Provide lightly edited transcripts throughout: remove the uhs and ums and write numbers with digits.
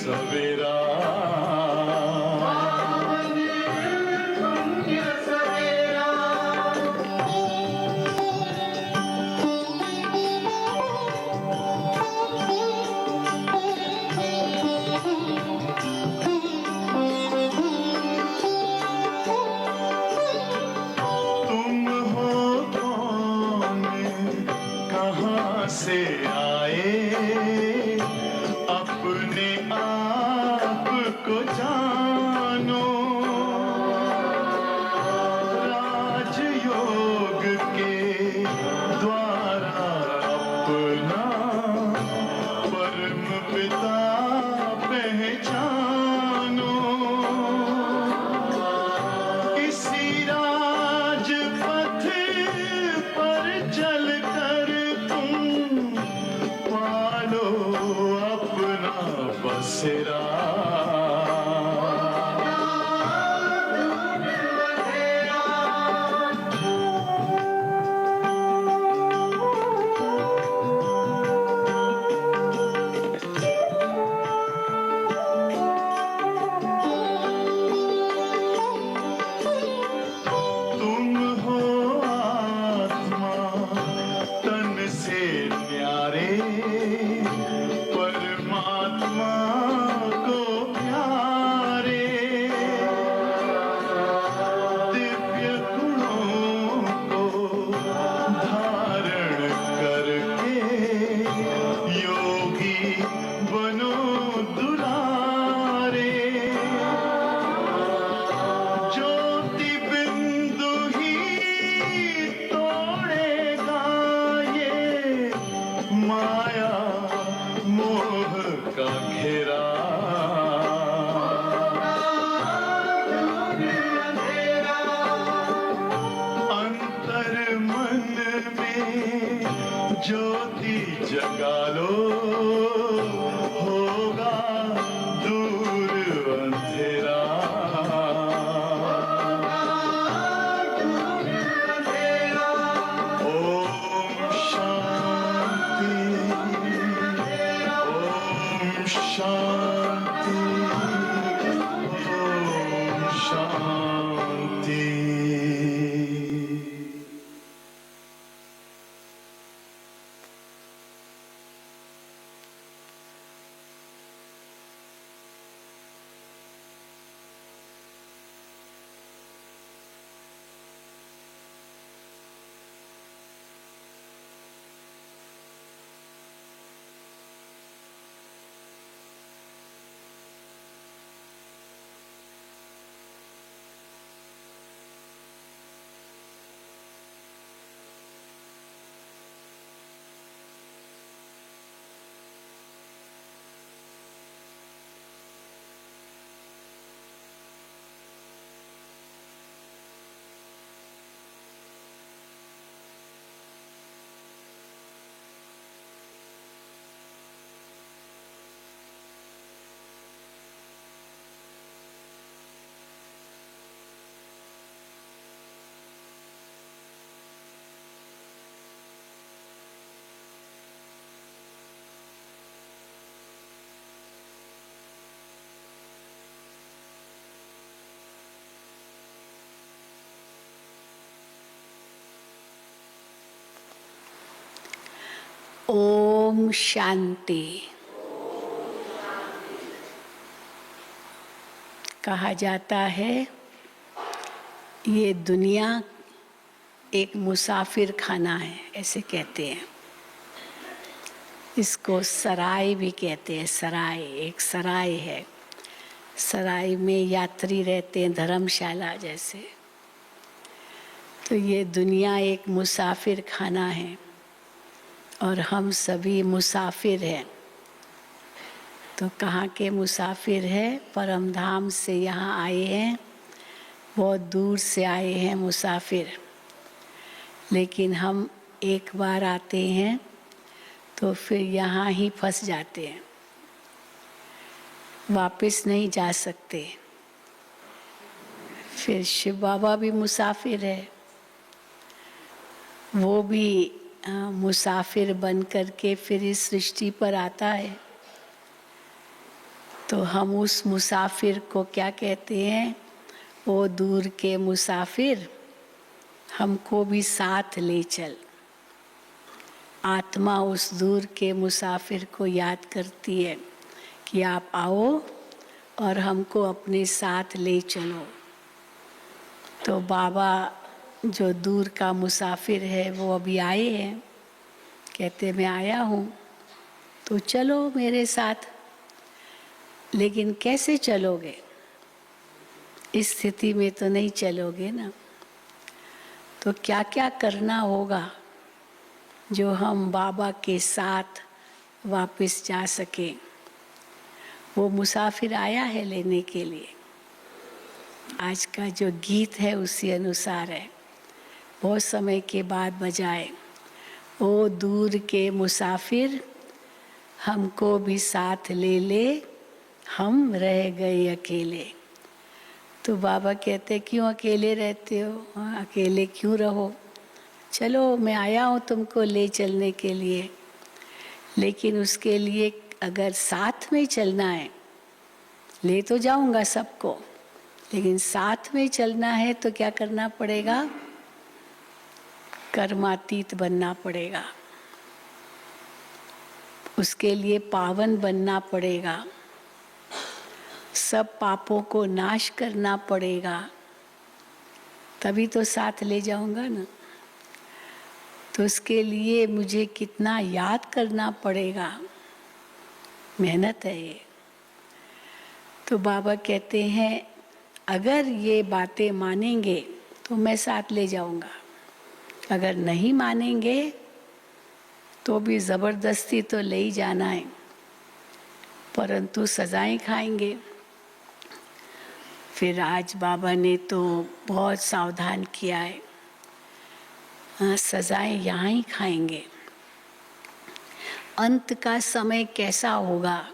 सवेरा से आए अपने आप को जानो राजयोग के द्वारा अपना परम पिता पहचानो इसी राजपथ पर चलकर पालो अपना बसेरा तुम हो आत्मा तन से न्यारे परमात्मा को प्यारे दिव्य गुणों को धारण करके योगी बनो दुलारे ज्योति बिंदु ही तोड़ेगा ये माया मोह का घेरा अंतर मन में ज्योति जगा लो होगा दूर अंधेरा ओम शांति ओम शांति ओम शांति। ओम शांति। कहा जाता है ये दुनिया एक मुसाफिर खाना है, ऐसे कहते हैं। इसको सराय भी कहते हैं। सराय एक सराय है, सराय में यात्री रहते हैं, धर्मशाला जैसे। तो ये दुनिया एक मुसाफिर खाना है और हम सभी मुसाफिर हैं। तो कहाँ के मुसाफिर हैं? परम धाम से यहाँ आए हैं, बहुत दूर से आए हैं मुसाफिर। लेकिन हम एक बार आते हैं तो फिर यहाँ ही फंस जाते हैं, वापस नहीं जा सकते। फिर शिव बाबा भी मुसाफिर है, वो भी मुसाफिर बन करके फिर इस सृष्टि पर आता है। तो हम उस मुसाफिर को क्या कहते हैं? वो दूर के मुसाफिर, हमको भी साथ ले चल। आत्मा उस दूर के मुसाफिर को याद करती है कि आप आओ और हमको अपने साथ ले चलो। तो बाबा जो दूर का मुसाफिर है वो अभी आए हैं, कहते मैं आया हूँ तो चलो मेरे साथ। लेकिन कैसे चलोगे? इस स्थिति में तो नहीं चलोगे ना। तो क्या क्या करना होगा जो हम बाबा के साथ वापस जा सके? वो मुसाफिर आया है लेने के लिए। आज का जो गीत है उसी अनुसार है, बहुत समय के बाद बजाए। ओ दूर के मुसाफिर, हमको भी साथ ले ले, हम रह गए अकेले। तो बाबा कहते क्यों अकेले रहते हो? हाँ, अकेले क्यों रहो? चलो मैं आया हूँ तुमको ले चलने के लिए। लेकिन उसके लिए अगर साथ में चलना है, ले तो जाऊंगा सबको, लेकिन साथ में चलना है तो क्या करना पड़ेगा? कर्मातीत बनना पड़ेगा। उसके लिए पावन बनना पड़ेगा। सब पापों को नाश करना पड़ेगा, तभी तो साथ ले जाऊंगा ना। तो उसके लिए मुझे कितना याद करना पड़ेगा, मेहनत है ये। तो बाबा कहते हैं अगर ये बातें मानेंगे तो मैं साथ ले जाऊंगा, अगर नहीं मानेंगे तो भी ज़बरदस्ती तो ले ही जाना है, परंतु सजाएं खाएंगे। फिर आज बाबा ने तो बहुत सावधान किया है, सजाएं यहाँ ही खाएंगे। अंत का समय कैसा होगा?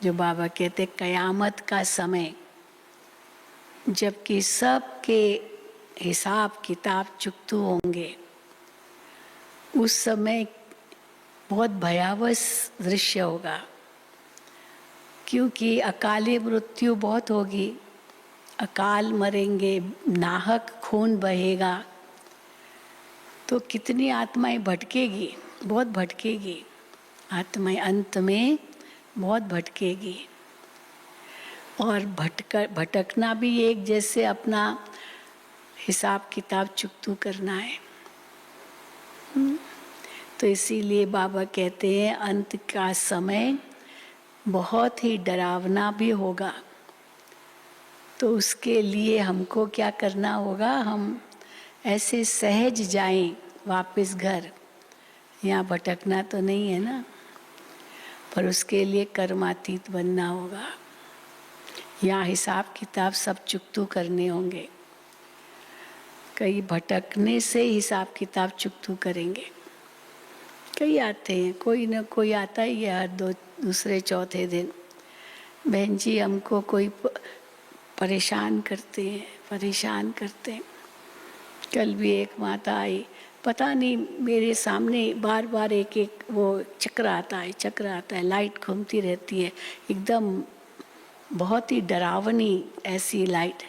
जो बाबा कहते कयामत का समय, जबकि सबके हिसाब किताब चुकतू होंगे, उस समय बहुत भयावह दृश्य होगा। क्योंकि अकाली मृत्यु बहुत होगी, अकाल मरेंगे, नाहक खून बहेगा, तो कितनी आत्माएं भटकेगी, बहुत भटकेगी। आत्माएं अंत में बहुत भटकेगी। और भटकना भी एक जैसे अपना हिसाब किताब चुकतू करना है। तो इसीलिए बाबा कहते हैं अंत का समय बहुत ही डरावना भी होगा। तो उसके लिए हमको क्या करना होगा? हम ऐसे सहज जाएं वापस घर। यहाँ भटकना तो नहीं है ना, पर उसके लिए कर्मातीत बनना होगा। यहाँ हिसाब किताब सब चुकतू करने होंगे। कई भटकने से हिसाब किताब चुकतू करेंगे। कई आते हैं, कोई न कोई आता ही है हर दूसरे चौथे दिन। बहन जी हमको कोई परेशान करते हैं। कल भी एक माता आई, पता नहीं मेरे सामने बार बार एक वो चक्र आता है, लाइट घूमती रहती है, एकदम बहुत ही डरावनी ऐसी लाइट,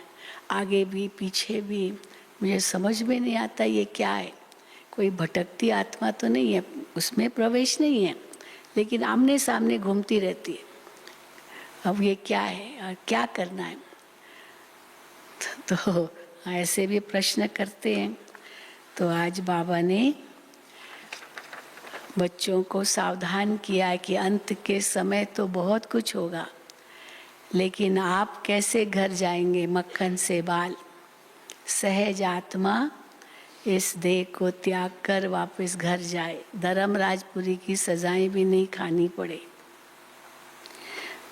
आगे भी पीछे भी। मुझे समझ में नहीं आता ये क्या है। कोई भटकती आत्मा तो नहीं है, उसमें प्रवेश नहीं है, लेकिन आमने सामने घूमती रहती है। अब ये क्या है और क्या करना है? तो ऐसे भी प्रश्न करते हैं। तो आज बाबा ने बच्चों को सावधान किया है कि अंत के समय तो बहुत कुछ होगा, लेकिन आप कैसे घर जाएंगे मक्खन से बाल? सहज आत्मा इस देह को त्याग कर वापस घर जाए, धर्मराजपुरी की सजाएं भी नहीं खानी पड़े।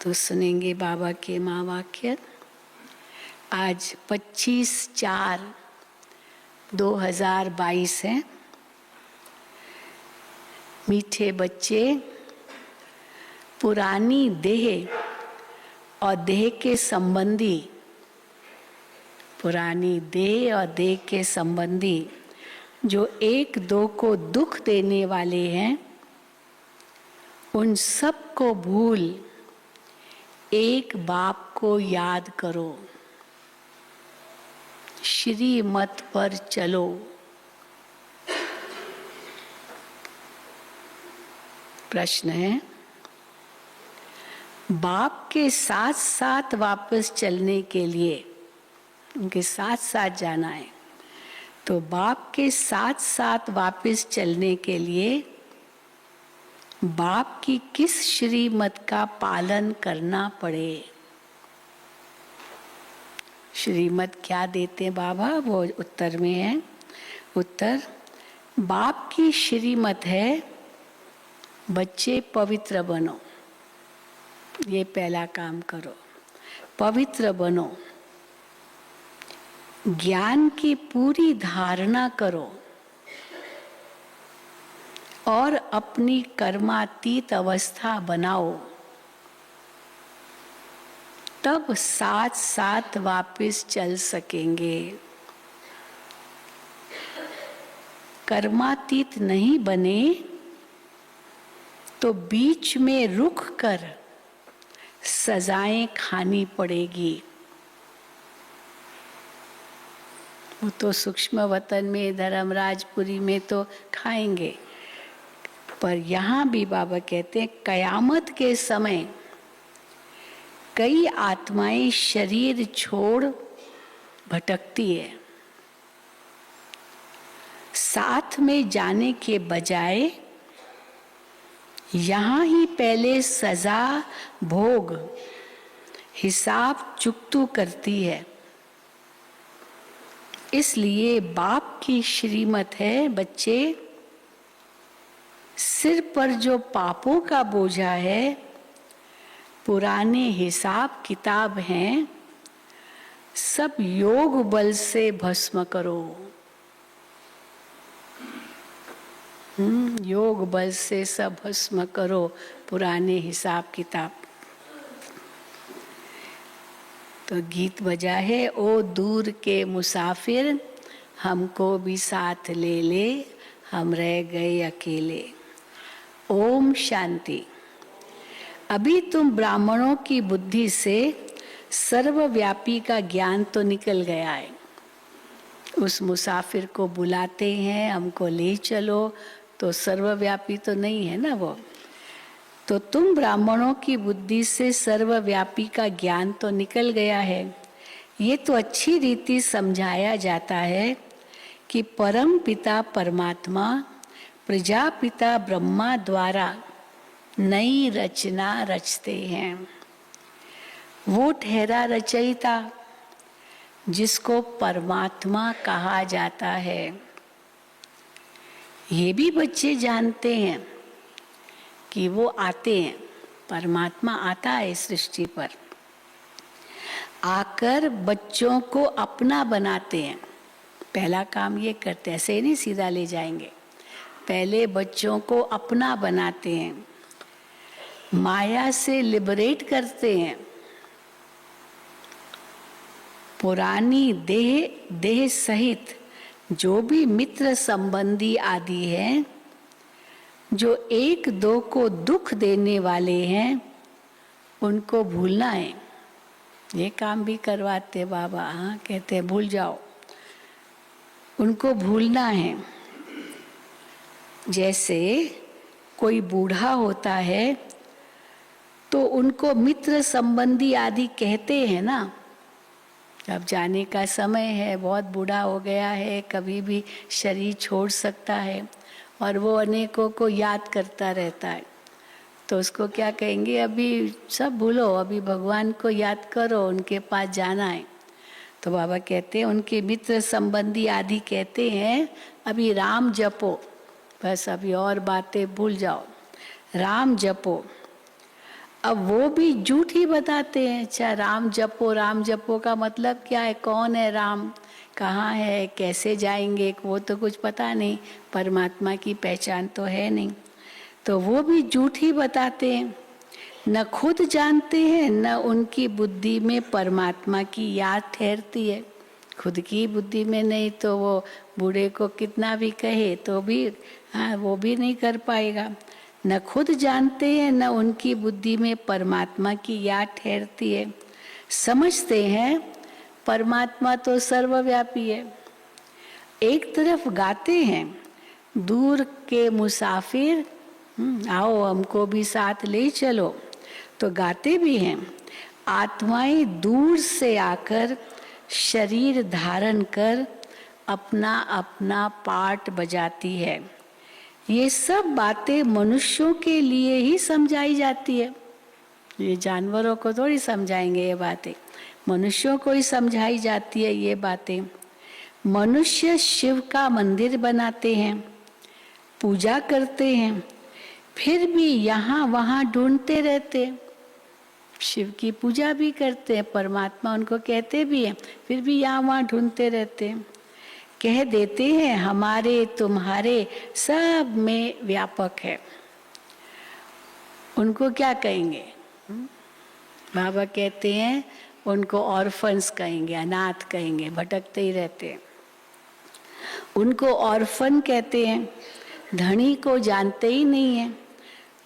तो सुनेंगे बाबा के महावाक्य। आज 25/4/2022 है। मीठे बच्चे, पुरानी देह और देह के संबंधी, पुरानी देह और देह के संबंधी जो एक दो को दुख देने वाले हैं, उन सब को भूल एक बाप को याद करो, श्रीमत पर चलो। प्रश्न है, बाप के साथ साथ वापस चलने के लिए, उनके साथ साथ जाना है, तो बाप के साथ साथ वापस चलने के लिए बाप की किस श्रीमत का पालन करना पड़े? श्रीमत क्या देते हैं बाबा? वो उत्तर में है। उत्तर, बाप की श्रीमत है बच्चे पवित्र बनो, ये पहला काम करो, पवित्र बनो, ज्ञान की पूरी धारणा करो और अपनी कर्मातीत अवस्था बनाओ, तब साथ साथ वापस चल सकेंगे। कर्मातीत नहीं बने तो बीच में रुक कर सजाएं खानी पड़ेगी। वो तो सूक्ष्म वतन में, धर्मराजपुरी में तो खाएंगे, पर यहाँ भी बाबा कहते हैं कयामत के समय कई आत्माएं शरीर छोड़ भटकती है। साथ में जाने के बजाय यहाँ ही पहले सजा भोग हिसाब चुकतू करती है। इसलिए बाप की श्रीमत है बच्चे, सिर पर जो पापों का बोझा है, पुराने हिसाब किताब हैं, सब योग बल से भस्म करो। योग बल से सब भस्म करो पुराने हिसाब किताब। तो गीत बजा है, ओ दूर के मुसाफिर हमको भी साथ ले ले, हम रह गए अकेले। ओम शांति। अभी तुम ब्राह्मणों की बुद्धि से सर्वव्यापी का ज्ञान तो निकल गया है। उस मुसाफिर को बुलाते हैं, हमको ले चलो, तो सर्वव्यापी तो नहीं है ना वो। तो तुम ब्राह्मणों की बुद्धि से सर्वव्यापी का ज्ञान तो निकल गया है। ये तो अच्छी रीति समझाया जाता है कि परम पिता परमात्मा प्रजापिता ब्रह्मा द्वारा नई रचना रचते हैं। वो ठहरा रचयिता जिसको परमात्मा कहा जाता है। ये भी बच्चे जानते हैं कि वो आते हैं, परमात्मा आता है सृष्टि पर, आकर बच्चों को अपना बनाते हैं। पहला काम ये करते हैं, ऐसे ही नहीं सीधा ले जाएंगे, पहले बच्चों को अपना बनाते हैं, माया से लिबरेट करते हैं। पुरानी देह सहित जो भी मित्र संबंधी आदि हैं, जो एक दो को दुख देने वाले हैं, उनको भूलना है। ये काम भी करवाते बाबा। हाँ, कहते हैं भूल जाओ, उनको भूलना है। जैसे कोई बूढ़ा होता है तो उनको मित्र संबंधी आदि कहते हैं ना। अब जाने का समय है, बहुत बूढ़ा हो गया है, कभी भी शरीर छोड़ सकता है, और वो अनेकों को याद करता रहता है, तो उसको क्या कहेंगे? अभी सब भूलो, अभी भगवान को याद करो, उनके पास जाना है। तो बाबा कहते हैं उनके मित्र संबंधी आदि कहते हैं अभी राम जपो, बस अभी और बातें भूल जाओ, राम जपो। अब वो भी झूठ ही बताते हैं। अच्छा, राम जपो का मतलब क्या है? कौन है राम, कहाँ है, कैसे जाएंगे, वो तो कुछ पता नहीं, परमात्मा की पहचान तो है नहीं, तो वो भी झूठ ही बताते हैं। न खुद जानते हैं, न उनकी बुद्धि में परमात्मा की याद ठहरती है। खुद की बुद्धि में नहीं तो वो बूढ़े को कितना भी कहे तो भी हाँ वो भी नहीं कर पाएगा। न खुद जानते हैं न उनकी बुद्धि में परमात्मा की याद ठहरती है। समझते हैं परमात्मा तो सर्वव्यापी है। एक तरफ गाते हैं दूर के मुसाफिर आओ हमको भी साथ ले चलो, तो गाते भी हैं आत्माएं दूर से आकर शरीर धारण कर अपना अपना पार्ट बजाती है। ये सब बातें मनुष्यों के लिए ही समझाई जाती है। ये जानवरों को थोड़ी समझाएंगे, ये बातें मनुष्यों को ही समझाई जाती है। ये बातें मनुष्य शिव का मंदिर बनाते हैं, पूजा करते हैं, फिर भी यहाँ वहाँ ढूंढते रहते हैं। शिव की पूजा भी करते हैं, परमात्मा उनको कहते भी हैं, फिर भी यहाँ वहाँ ढूंढते रहते हैं। कह देते हैं हमारे तुम्हारे सब में व्यापक है। उनको क्या कहेंगे? बाबा कहते हैं उनको ऑर्फन्स कहेंगे, अनाथ कहेंगे, भटकते ही रहते हैं। उनको ऑर्फन कहते हैं। धनी को जानते ही नहीं है,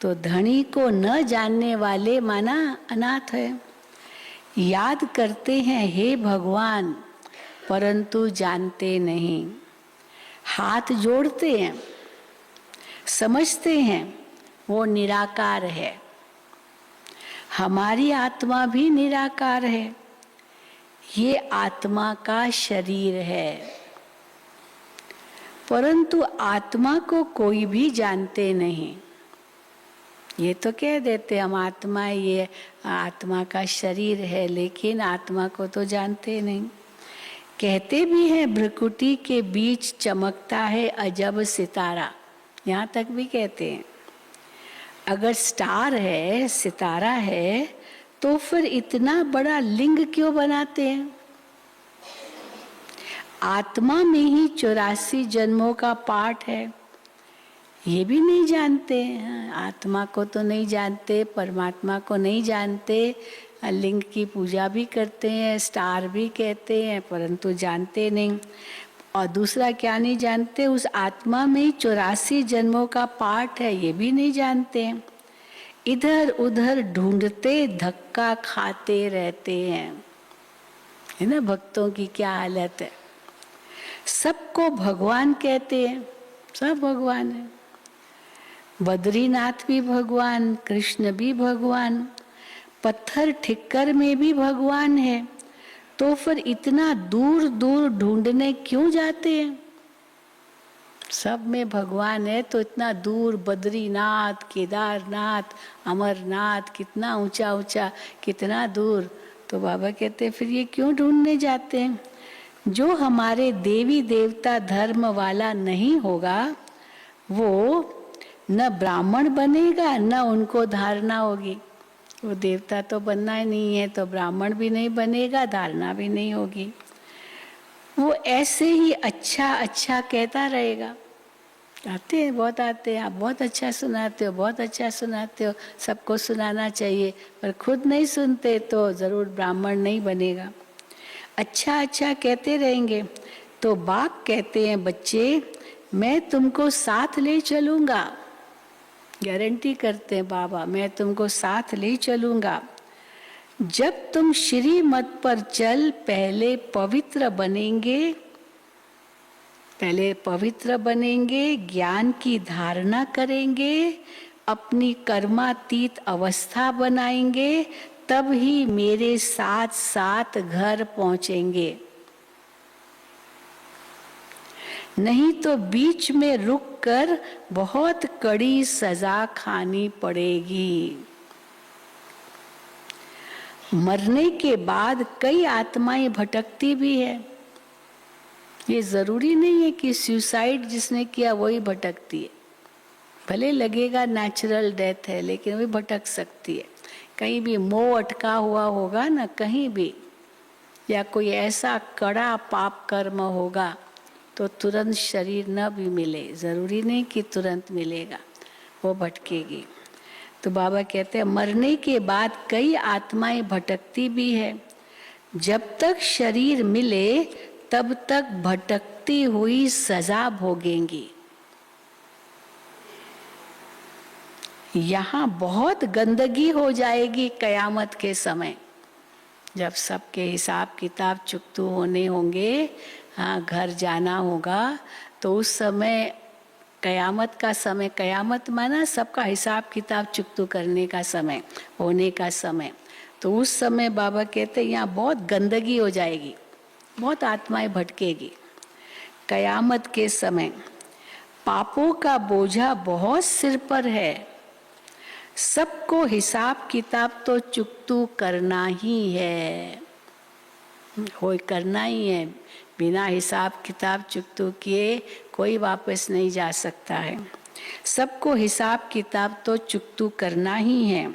तो धनी को न जानने वाले माना अनाथ है। याद करते हैं हे भगवान परंतु जानते नहीं। हाथ जोड़ते हैं, समझते हैं वो निराकार है। हमारी आत्मा भी निराकार है, ये आत्मा का शरीर है, परंतु आत्मा को कोई भी जानते नहीं। ये तो कह देते हम आत्मा, ये आत्मा का शरीर है, लेकिन आत्मा को तो जानते नहीं। कहते भी हैं भ्रकुटी के बीच चमकता है अजब सितारा, यहाँ तक भी कहते हैं। अगर स्टार है, सितारा है, तो फिर इतना बड़ा लिंग क्यों बनाते हैं? आत्मा में ही 84 जन्मों का पाठ है, ये भी नहीं जानते। आत्मा को तो नहीं जानते, परमात्मा को नहीं जानते, लिंग की पूजा भी करते हैं, स्टार भी कहते हैं, परंतु जानते नहीं। और दूसरा क्या नहीं जानते? उस आत्मा में ही 84 जन्मों का पाठ है, ये भी नहीं जानते हैं। इधर उधर ढूंढते धक्का खाते रहते हैं। है ना, भक्तों की क्या हालत है। सबको भगवान कहते हैं, सब भगवान है। बद्रीनाथ भी भगवान, कृष्ण भी भगवान, पत्थर ठिक्कर में भी भगवान है, तो फिर इतना दूर दूर ढूंढने क्यों जाते हैं? सब में भगवान है तो इतना दूर बद्रीनाथ, केदारनाथ, अमरनाथ, कितना ऊंचा ऊंचा, कितना दूर। तो बाबा कहते हैं फिर ये क्यों ढूंढने जाते हैं? जो हमारे देवी देवता धर्म वाला नहीं होगा वो न ब्राह्मण बनेगा न उनको धारणा होगी। वो देवता तो बनना ही नहीं है, तो ब्राह्मण भी नहीं बनेगा, धारणा भी नहीं होगी। वो ऐसे ही अच्छा अच्छा कहता रहेगा। आते हैं, बहुत आते हैं, आप बहुत अच्छा सुनाते हो, बहुत अच्छा सुनाते हो, सबको सुनाना चाहिए, पर खुद नहीं सुनते तो जरूर ब्राह्मण नहीं बनेगा। अच्छा अच्छा कहते रहेंगे। तो बाप कहते हैं बच्चे मैं तुमको साथ ले चलूंगा, गारंटी करते हैं बाबा, मैं तुमको साथ ले चलूंगा। जब तुम श्रीमत पर चल पहले पवित्र बनेंगे, ज्ञान की धारणा करेंगे, अपनी कर्मातीत अवस्था बनाएंगे, तब ही मेरे साथ साथ घर पहुंचेंगे। नहीं तो बीच में रुककर बहुत कड़ी सजा खानी पड़ेगी। मरने के बाद कई आत्माएं भटकती भी है। ये जरूरी नहीं है कि सुसाइड जिसने किया वही भटकती है। भले लगेगा नेचुरल डेथ है, लेकिन वही भटक सकती है। कहीं भी मोह अटका हुआ होगा ना, कहीं भी, या कोई ऐसा कड़ा पाप कर्म होगा तो तुरंत शरीर न भी मिले, जरूरी नहीं कि तुरंत मिलेगा, वो भटकेगी। तो बाबा कहते हैं मरने के बाद कई आत्माएं भटकती भी है। जब तक शरीर मिले तब तक भटकती हुई सजा भोगेंगी। यहाँ बहुत गंदगी हो जाएगी कयामत के समय, जब सबके हिसाब किताब चुकतू होने होंगे, हाँ घर जाना होगा, तो उस समय कयामत का समय, कयामत माना सबका हिसाब किताब चुकतू करने का समय, होने का समय। तो उस समय बाबा कहते हैं यहाँ बहुत गंदगी हो जाएगी, बहुत आत्माएं भटकेगी। कयामत के समय पापों का बोझा बहुत सिर पर है, सबको हिसाब किताब तो चुकतू करना ही है, कोई करना ही है। बिना हिसाब किताब चुकतू किए कोई वापस नहीं जा सकता है। सबको हिसाब किताब तो चुकतू करना ही है।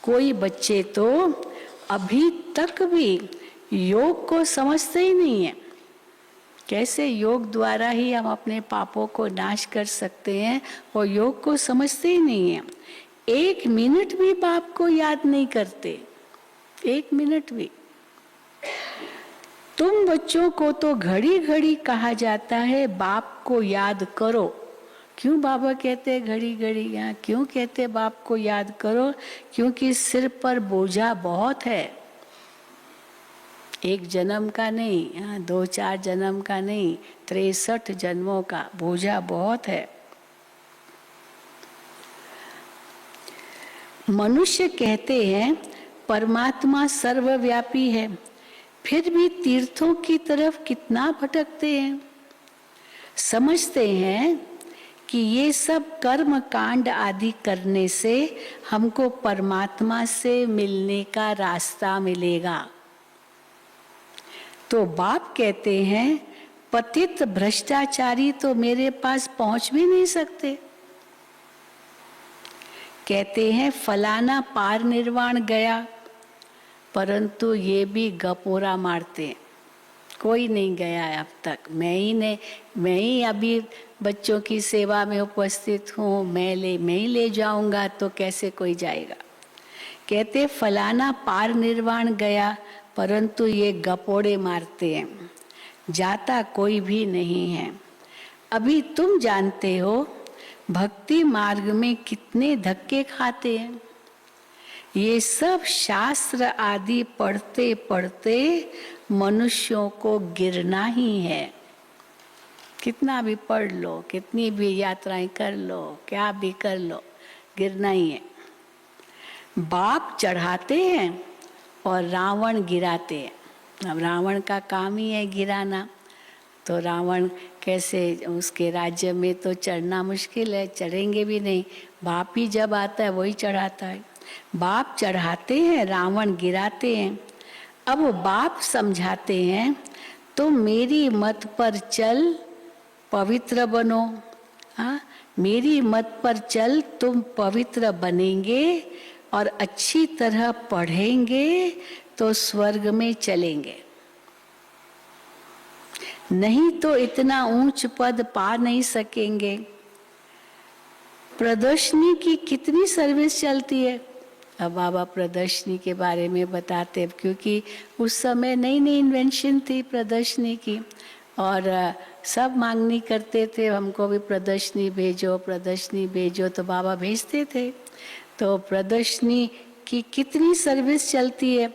कोई बच्चे तो अभी तक भी योग को समझते ही नहीं है, कैसे योग द्वारा ही हम अपने पापों को नाश कर सकते हैं, और योग को समझते ही नहीं है। 1 मिनट भी बाप को याद नहीं करते, 1 मिनट भी। तुम बच्चों को तो घड़ी घड़ी कहा जाता है बाप को याद करो। क्यों बाबा कहते हैं घड़ी घड़ी, यहाँ क्यों कहते हैं बाप को याद करो? क्योंकि सिर पर बोझा बहुत है, 1 जन्म का नहीं, 2-4 जन्म का नहीं, 63 जन्मों का बोझा बहुत है। मनुष्य कहते हैं परमात्मा सर्वव्यापी है, फिर भी तीर्थों की तरफ कितना भटकते हैं। समझते हैं कि ये सब कर्म कांड आदि करने से हमको परमात्मा से मिलने का रास्ता मिलेगा। तो बाप कहते हैं पतित भ्रष्टाचारी तो मेरे पास पहुंच भी नहीं सकते। कहते हैं फलाना पार निर्वाण गया, परंतु ये भी गपोरा मारते हैं, कोई नहीं गया है अब तक। मैं ही अभी बच्चों की सेवा में उपस्थित हूँ, मैं ही ले जाऊंगा तो कैसे कोई जाएगा। कहते फलाना पार निर्वाण गया, परंतु ये गपोड़े मारते हैं, जाता कोई भी नहीं है। अभी तुम जानते हो भक्ति मार्ग में कितने धक्के खाते हैं। ये सब शास्त्र आदि पढ़ते पढ़ते मनुष्यों को गिरना ही है। कितना भी पढ़ लो, कितनी भी यात्राएं कर लो, क्या भी कर लो, गिरना ही है। बाप चढ़ाते हैं और रावण गिराते हैं। अब रावण का काम ही है गिराना, तो रावण कैसे, उसके राज्य में तो चढ़ना मुश्किल है, चढ़ेंगे भी नहीं। बाप ही जब आता है वही चढ़ाता है। बाप चढ़ाते हैं, रावण गिराते हैं। अब बाप समझाते हैं तुम मेरी मत पर चल, पवित्र बनो। हाँ, मेरी मत पर चल, तुम पवित्र बनेंगे और अच्छी तरह पढ़ेंगे तो स्वर्ग में चलेंगे, नहीं तो इतना ऊंच पद पा नहीं सकेंगे। प्रदर्शनी की कितनी सर्विस चलती है। अब बाबा प्रदर्शनी के बारे में बताते, क्योंकि उस समय नई नई इन्वेंशन थी प्रदर्शनी की, और सब मांगनी करते थे हमको भी प्रदर्शनी भेजो, प्रदर्शनी भेजो, तो बाबा भेजते थे। तो प्रदर्शनी की कितनी सर्विस चलती है।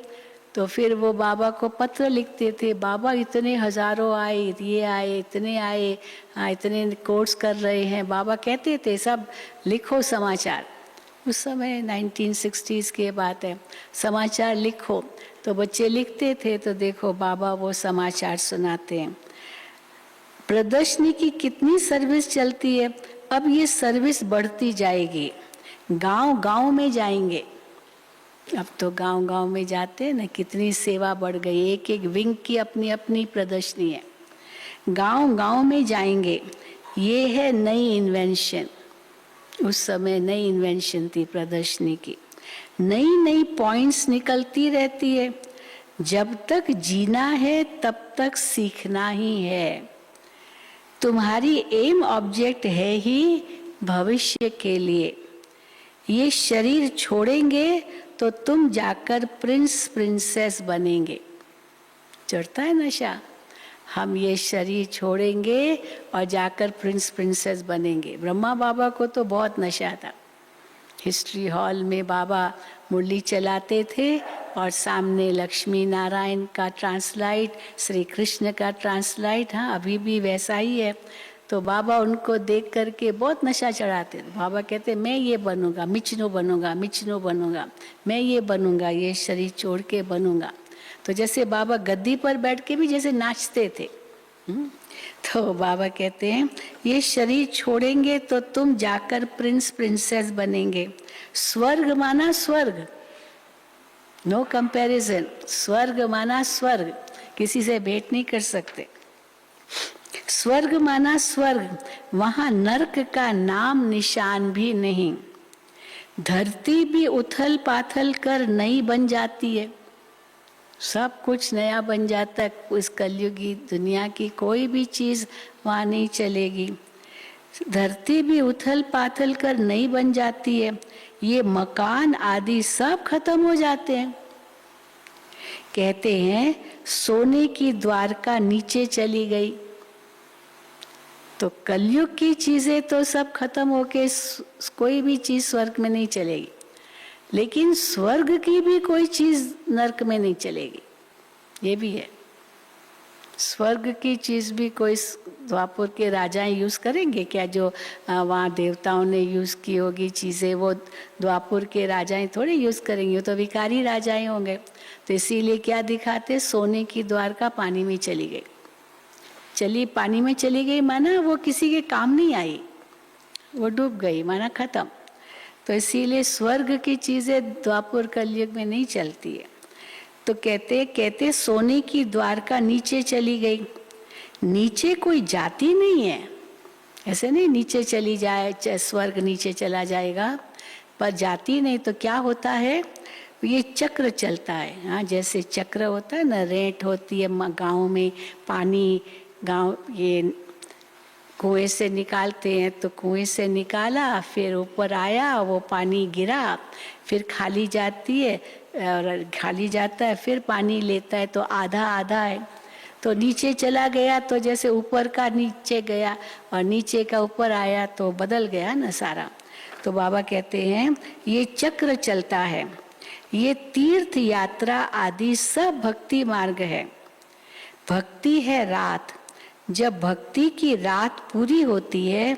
तो फिर वो बाबा को पत्र लिखते थे, बाबा इतने हजारों आए, ये आए, इतने आए, हाँ इतने कोर्स कर रहे हैं। बाबा कहते थे सब लिखो समाचार। उस समय 1960s की बात है, समाचार लिखो। तो बच्चे लिखते थे, तो देखो बाबा वो समाचार सुनाते हैं। प्रदर्शनी की कितनी सर्विस चलती है। अब ये सर्विस बढ़ती जाएगी, गांव गांव में जाएंगे। अब तो गांव गांव में जाते हैं ना, कितनी सेवा बढ़ गई, एक एक विंग की अपनी अपनी प्रदर्शनी है। गांव गांव में जाएंगे, ये है नई इन्वेंशन। उस समय नई इन्वेंशन थी प्रदर्शनी की। नई नई पॉइंट्स निकलती रहती है। जब तक जीना है तब तक सीखना ही है। तुम्हारी एम ऑब्जेक्ट है ही भविष्य के लिए। ये शरीर छोड़ेंगे तो तुम जाकर प्रिंस प्रिंसेस बनेंगे। चढ़ता है नशा, हम ये शरीर छोड़ेंगे और जाकर प्रिंस प्रिंसेस बनेंगे। ब्रह्मा बाबा को तो बहुत नशा था, हिस्ट्री हॉल में बाबा मुरली चलाते थे और सामने लक्ष्मी नारायण का ट्रांसलाइट, श्री कृष्ण का ट्रांसलाइट, हाँ अभी भी वैसा ही है। तो बाबा उनको देख करके बहुत नशा चढ़ाते थे। बाबा कहते मैं ये बनूंगा, मिचनो बनूंगा, मिचनो बनूंगा, मैं ये बनूंगा, ये शरीर छोड़ के बनूंगा। तो जैसे बाबा गद्दी पर बैठ के भी जैसे नाचते थे। तो बाबा कहते हैं ये शरीर छोड़ेंगे तो तुम जाकर प्रिंस प्रिंसेस बनेंगे। स्वर्ग माना स्वर्ग, नो कंपैरिजन। स्वर्ग माना स्वर्ग, किसी से भेंट नहीं कर सकते। स्वर्ग माना स्वर्ग, वहां नरक का नाम निशान भी नहीं। धरती भी उथल पाथल कर नई बन जाती है, सब कुछ नया बन जाता है। इस कलयुगी दुनिया की कोई भी चीज वहां नहीं चलेगी। धरती भी उथल पाथल कर नई बन जाती है, ये मकान आदि सब खत्म हो जाते हैं। कहते हैं सोने की द्वारका नीचे चली गई। तो कलयुग की चीजें तो सब खत्म होके कोई भी चीज स्वर्ग में नहीं चलेगी, लेकिन स्वर्ग की भी कोई चीज नरक में नहीं चलेगी, ये भी है। स्वर्ग की चीज भी कोई द्वापर के राजाएं यूज करेंगे क्या? जो वहाँ देवताओं ने यूज की होगी चीजें, वो द्वापर के राजाएं थोड़े यूज करेंगे, वो तो भिखारी राजाएं होंगे। तो इसीलिए क्या दिखाते, सोने की द्वारका पानी में चली गई। चली पानी में चली गई माना वो किसी के काम नहीं आई, वो डूब गई माना खत्म। तो इसीलिए स्वर्ग की चीजें द्वापर कलयुग में नहीं चलती है। तो कहते सोने की द्वारका नीचे चली गई। नीचे कोई जाति नहीं है, ऐसे नहीं नीचे चली जाए स्वर्ग नीचे चला जाएगा, पर जाति नहीं। तो क्या होता है, ये चक्र चलता है। हाँ, जैसे चक्र होता है ना, रेंट होती है गाँव में, पानी गाँव ये कुएं से निकालते हैं, तो कुएं से निकाला फिर ऊपर आया, वो पानी गिरा, फिर खाली जाती है और खाली जाता है, फिर पानी लेता है, तो आधा आधा है। तो नीचे चला गया तो जैसे ऊपर का नीचे गया और नीचे का ऊपर आया, तो बदल गया ना सारा। तो बाबा कहते हैं ये चक्र चलता है, ये तीर्थ यात्रा आदि सब भक्ति मार्ग है। भक्ति है रात, जब भक्ति की रात पूरी होती है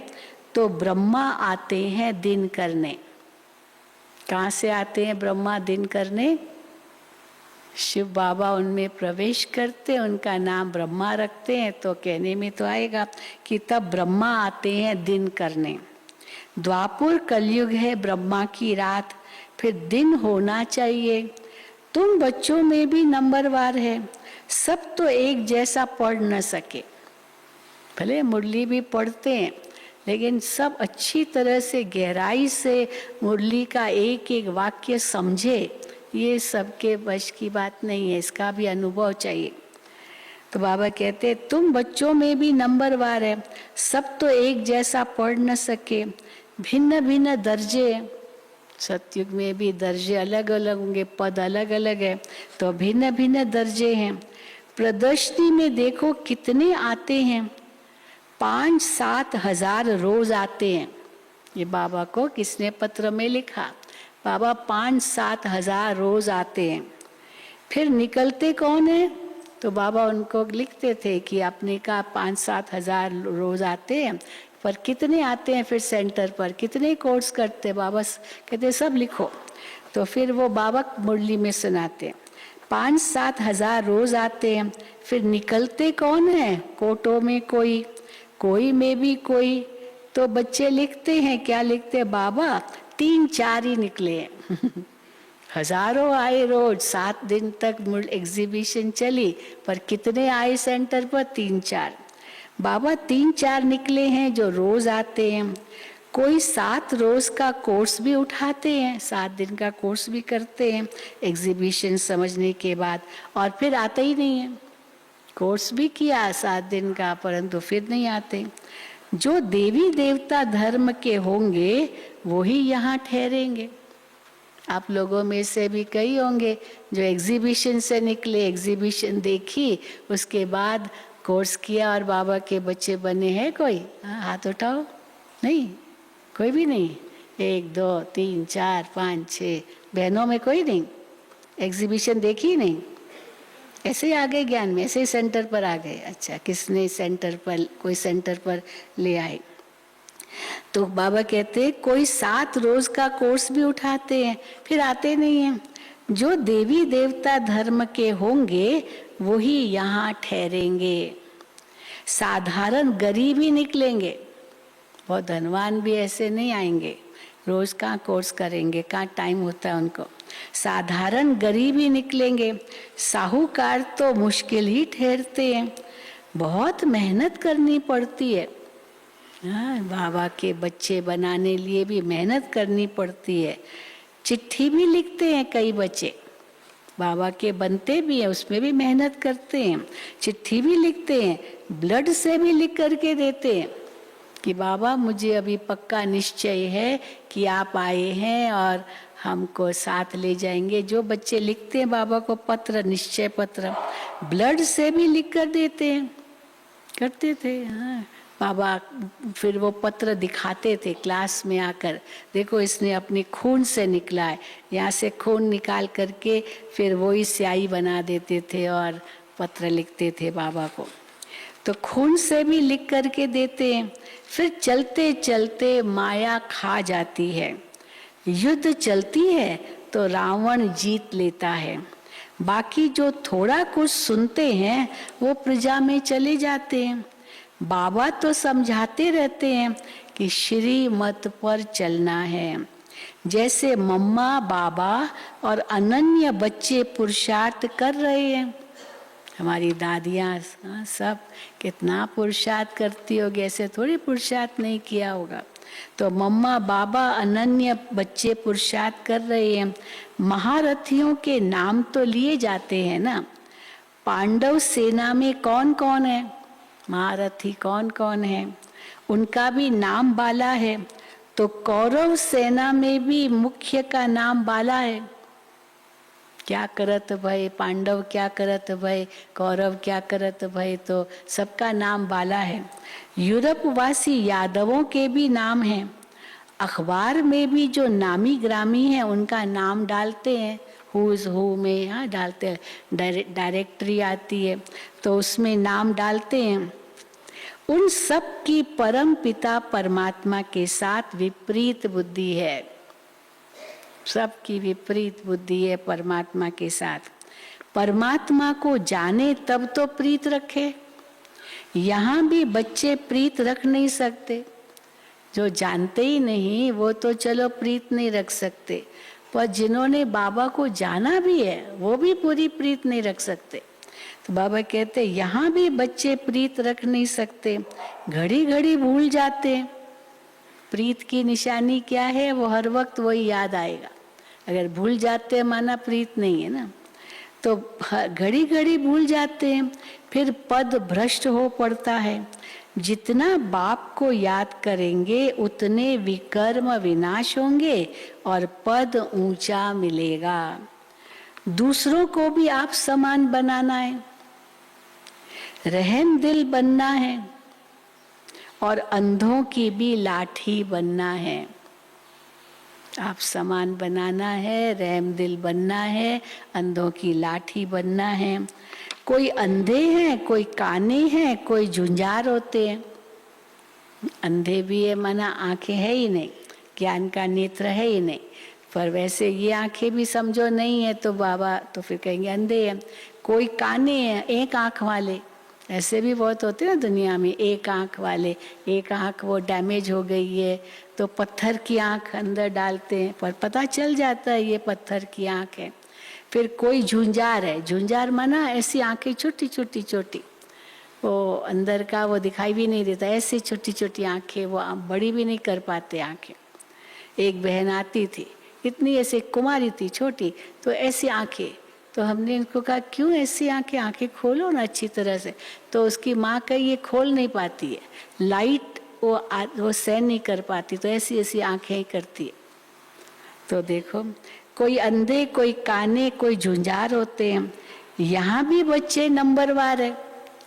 तो ब्रह्मा आते हैं दिन करने। कहाँ से आते हैं ब्रह्मा दिन करने? शिव बाबा उनमें प्रवेश करते, उनका नाम ब्रह्मा रखते हैं, तो कहने में तो आएगा कि तब ब्रह्मा आते हैं दिन करने। द्वापर कलयुग है ब्रह्मा की रात, फिर दिन होना चाहिए। तुम बच्चों में भी नंबरवार है, सब तो एक जैसा पढ़ न सके। भले मुरली भी पढ़ते हैं, लेकिन सब अच्छी तरह से गहराई से मुरली का एक एक वाक्य समझे, ये सबके वश की बात नहीं है, इसका भी अनुभव चाहिए। तो बाबा कहते तुम बच्चों में भी नंबरवार है, सब तो एक जैसा पढ़ न सके, भिन्न भिन्न दर्जे। सतयुग में भी दर्जे अलग अलग होंगे, पद अलग अलग है, तो भिन्न भिन्न दर्जे हैं। प्रदर्शनी में देखो कितने आते हैं, 5-7 हजार रोज आते हैं। ये बाबा को किसने पत्र में लिखा? बाबा 5-7 हजार रोज आते हैं। फिर निकलते कौन है? तो बाबा उनको लिखते थे कि अपने का 5-7 हजार रोज आते हैं, पर कितने आते हैं फिर सेंटर पर, कितने कोर्स करते? बाबा कहते सब लिखो। तो फिर वो बाबा मुरली में सुनाते। 5-7 हजार रोज आते हैं। फिर निकलते कौन है? कोटों में कोई, कोई में भी कोई। तो बच्चे लिखते हैं, क्या लिखते हैं? बाबा 3-4 ही निकले हैं। हजारों आए रोज, 7 दिन तक एग्जीबिशन चली, पर कितने आए सेंटर पर? 3-4। बाबा 3-4 निकले हैं जो रोज आते हैं। कोई 7 रोज का कोर्स भी उठाते हैं, 7 दिन का कोर्स भी करते हैं एग्जीबिशन समझने के बाद, और फिर आते ही नहीं है। कोर्स भी किया 7 दिन का, परंतु फिर नहीं आते। जो देवी देवता धर्म के होंगे वही यहाँ ठहरेंगे। आप लोगों में से भी कई होंगे जो एग्जीबिशन से निकले, एग्जीबिशन देखी, उसके बाद कोर्स किया और बाबा के बच्चे बने हैं। कोई हाथ उठाओ? नहीं, कोई भी नहीं। 1 2 3 4 5 6 बहनों में कोई नहीं, एग्जीबिशन देखी ही नहीं, ऐसे ही आ गए ज्ञान में, ऐसे ही सेंटर पर आ गए। अच्छा, किसने सेंटर पर, कोई सेंटर पर ले आए। तो बाबा कहते हैं कोई 7 रोज का कोर्स भी उठाते हैं फिर आते नहीं हैं। जो देवी देवता धर्म के होंगे वही यहाँ ठहरेंगे, साधारण गरीब ही निकलेंगे, बहुत धनवान भी ऐसे नहीं आएंगे। रोज कहाँ कोर्स करेंगे, कहाँ टाइम होता है उनको। साधारण गरीब ही निकलेंगे, साहूकार तो मुश्किल ही ठहरते हैं, बहुत मेहनत करनी पड़ती है। हाँ, बाबा के बच्चे बनाने लिए भी मेहनत करनी पड़ती है। चिट्ठी भी लिखते हैं कई बच्चे, बाबा के बनते भी हैं, उसमें भी मेहनत करते हैं, चिट्ठी भी लिखते हैं, ब्लड से भी लिख करके देते हैं कि बाबा मुझे अभी पक्का निश्चय है कि आप आए हैं और हमको साथ ले जाएंगे। जो बच्चे लिखते हैं बाबा को पत्र, निश्चय पत्र, ब्लड से भी लिख कर देते हैं, करते थे। हाँ, बाबा फिर वो पत्र दिखाते थे क्लास में आकर, देखो इसने अपनी खून से निकला है, यहाँ से खून निकाल करके फिर वही स्याही बना देते थे और पत्र लिखते थे बाबा को। तो खून से भी लिख करके देते हैं। फिर चलते चलते माया खा जाती है, युद्ध चलती है तो रावण जीत लेता है। बाकी जो थोड़ा कुछ सुनते हैं वो प्रजा में चले जाते हैं। बाबा तो समझाते रहते हैं कि श्रीमत पर चलना है। जैसे मम्मा बाबा और अनन्य बच्चे पुरुषार्थ कर रहे हैं, हमारी दादियाँ सब कितना पुरुषार्थ करती होगी, ऐसे थोड़ी पुरुषार्थ नहीं किया होगा। तो मम्मा बाबा अनन्य बच्चे पुरुषार्थ कर रहे हैं। महारथियों के नाम तो लिए जाते हैं ना, पांडव सेना में कौन कौन है, महारथी कौन कौन है, उनका भी नाम बाला है। तो कौरव सेना में भी मुख्य का नाम बाला है। क्या करत भय पांडव, क्या करत भय कौरव, क्या करत भय, तो सबका नाम बाला है। यूरोप वासी यादवों के भी नाम हैं। अखबार में भी जो नामी ग्रामी हैं उनका नाम डालते हैं, हुज हु में यहाँ डालते हैं, डायरेक्टरी आती है तो उसमें नाम डालते हैं। उन सब की परम पिता परमात्मा के साथ विपरीत बुद्धि है, सबकी विपरीत बुद्धि है परमात्मा के साथ। परमात्मा को जाने तब तो प्रीत रखे। यहाँ भी बच्चे प्रीत रख नहीं सकते, जो जानते ही नहीं वो तो चलो प्रीत नहीं रख सकते, पर जिन्होंने बाबा को जाना भी है वो भी पूरी प्रीत नहीं रख सकते। तो बाबा कहते यहाँ भी बच्चे प्रीत रख नहीं सकते, घड़ी घड़ी भूल जाते। प्रीत की निशानी क्या है, वो हर वक्त वही याद आएगा। अगर भूल जाते हैं माना प्रीत नहीं है ना। तो घड़ी घड़ी भूल जाते हैं, फिर पद भ्रष्ट हो पड़ता है। जितना बाप को याद करेंगे उतने विकर्म विनाश होंगे और पद ऊंचा मिलेगा। दूसरों को भी आप समान बनाना है, रहम दिल बनना है और अंधों की भी लाठी बनना है। आप समान बनाना है, रहम दिल बनना है, अंधों की लाठी बनना है। कोई अंधे हैं, कोई काने हैं, कोई झुंझार होते हैं। अंधे भी है माना आंखें है ही नहीं, ज्ञान का नेत्र है ही नहीं, पर वैसे ये आंखें भी समझो नहीं है तो बाबा तो फिर कहेंगे अंधे हैं। कोई काने हैं, एक आंख वाले, ऐसे भी बहुत होते हैं ना दुनिया में, एक आंख वाले, एक आंख वो डैमेज हो गई है तो पत्थर की आंख अंदर डालते हैं, पर पता चल जाता है ये पत्थर की आंख है। फिर कोई झुंझार है, झुंझार माना ऐसी आंखें छोटी छोटी छोटी, वो अंदर का वो दिखाई भी नहीं देता, ऐसी छोटी छोटी आंखें, वो बड़ी भी नहीं कर पाते आंखें। एक बहन आती थी, इतनी ऐसे कुमारी थी छोटी, तो ऐसी आंखें, तो हमने इनको कहा क्यों ऐसी आंखें, आंखें खोलो ना अच्छी तरह से। तो उसकी माँ कही ये खोल नहीं पाती है, लाइट वो सहन नहीं कर पाती, तो ऐसी ऐसी आंखें ही करती है। तो देखो कोई अंधे, कोई काने, कोई झुंझार होते हैं। यहाँ भी बच्चे नंबरवार है।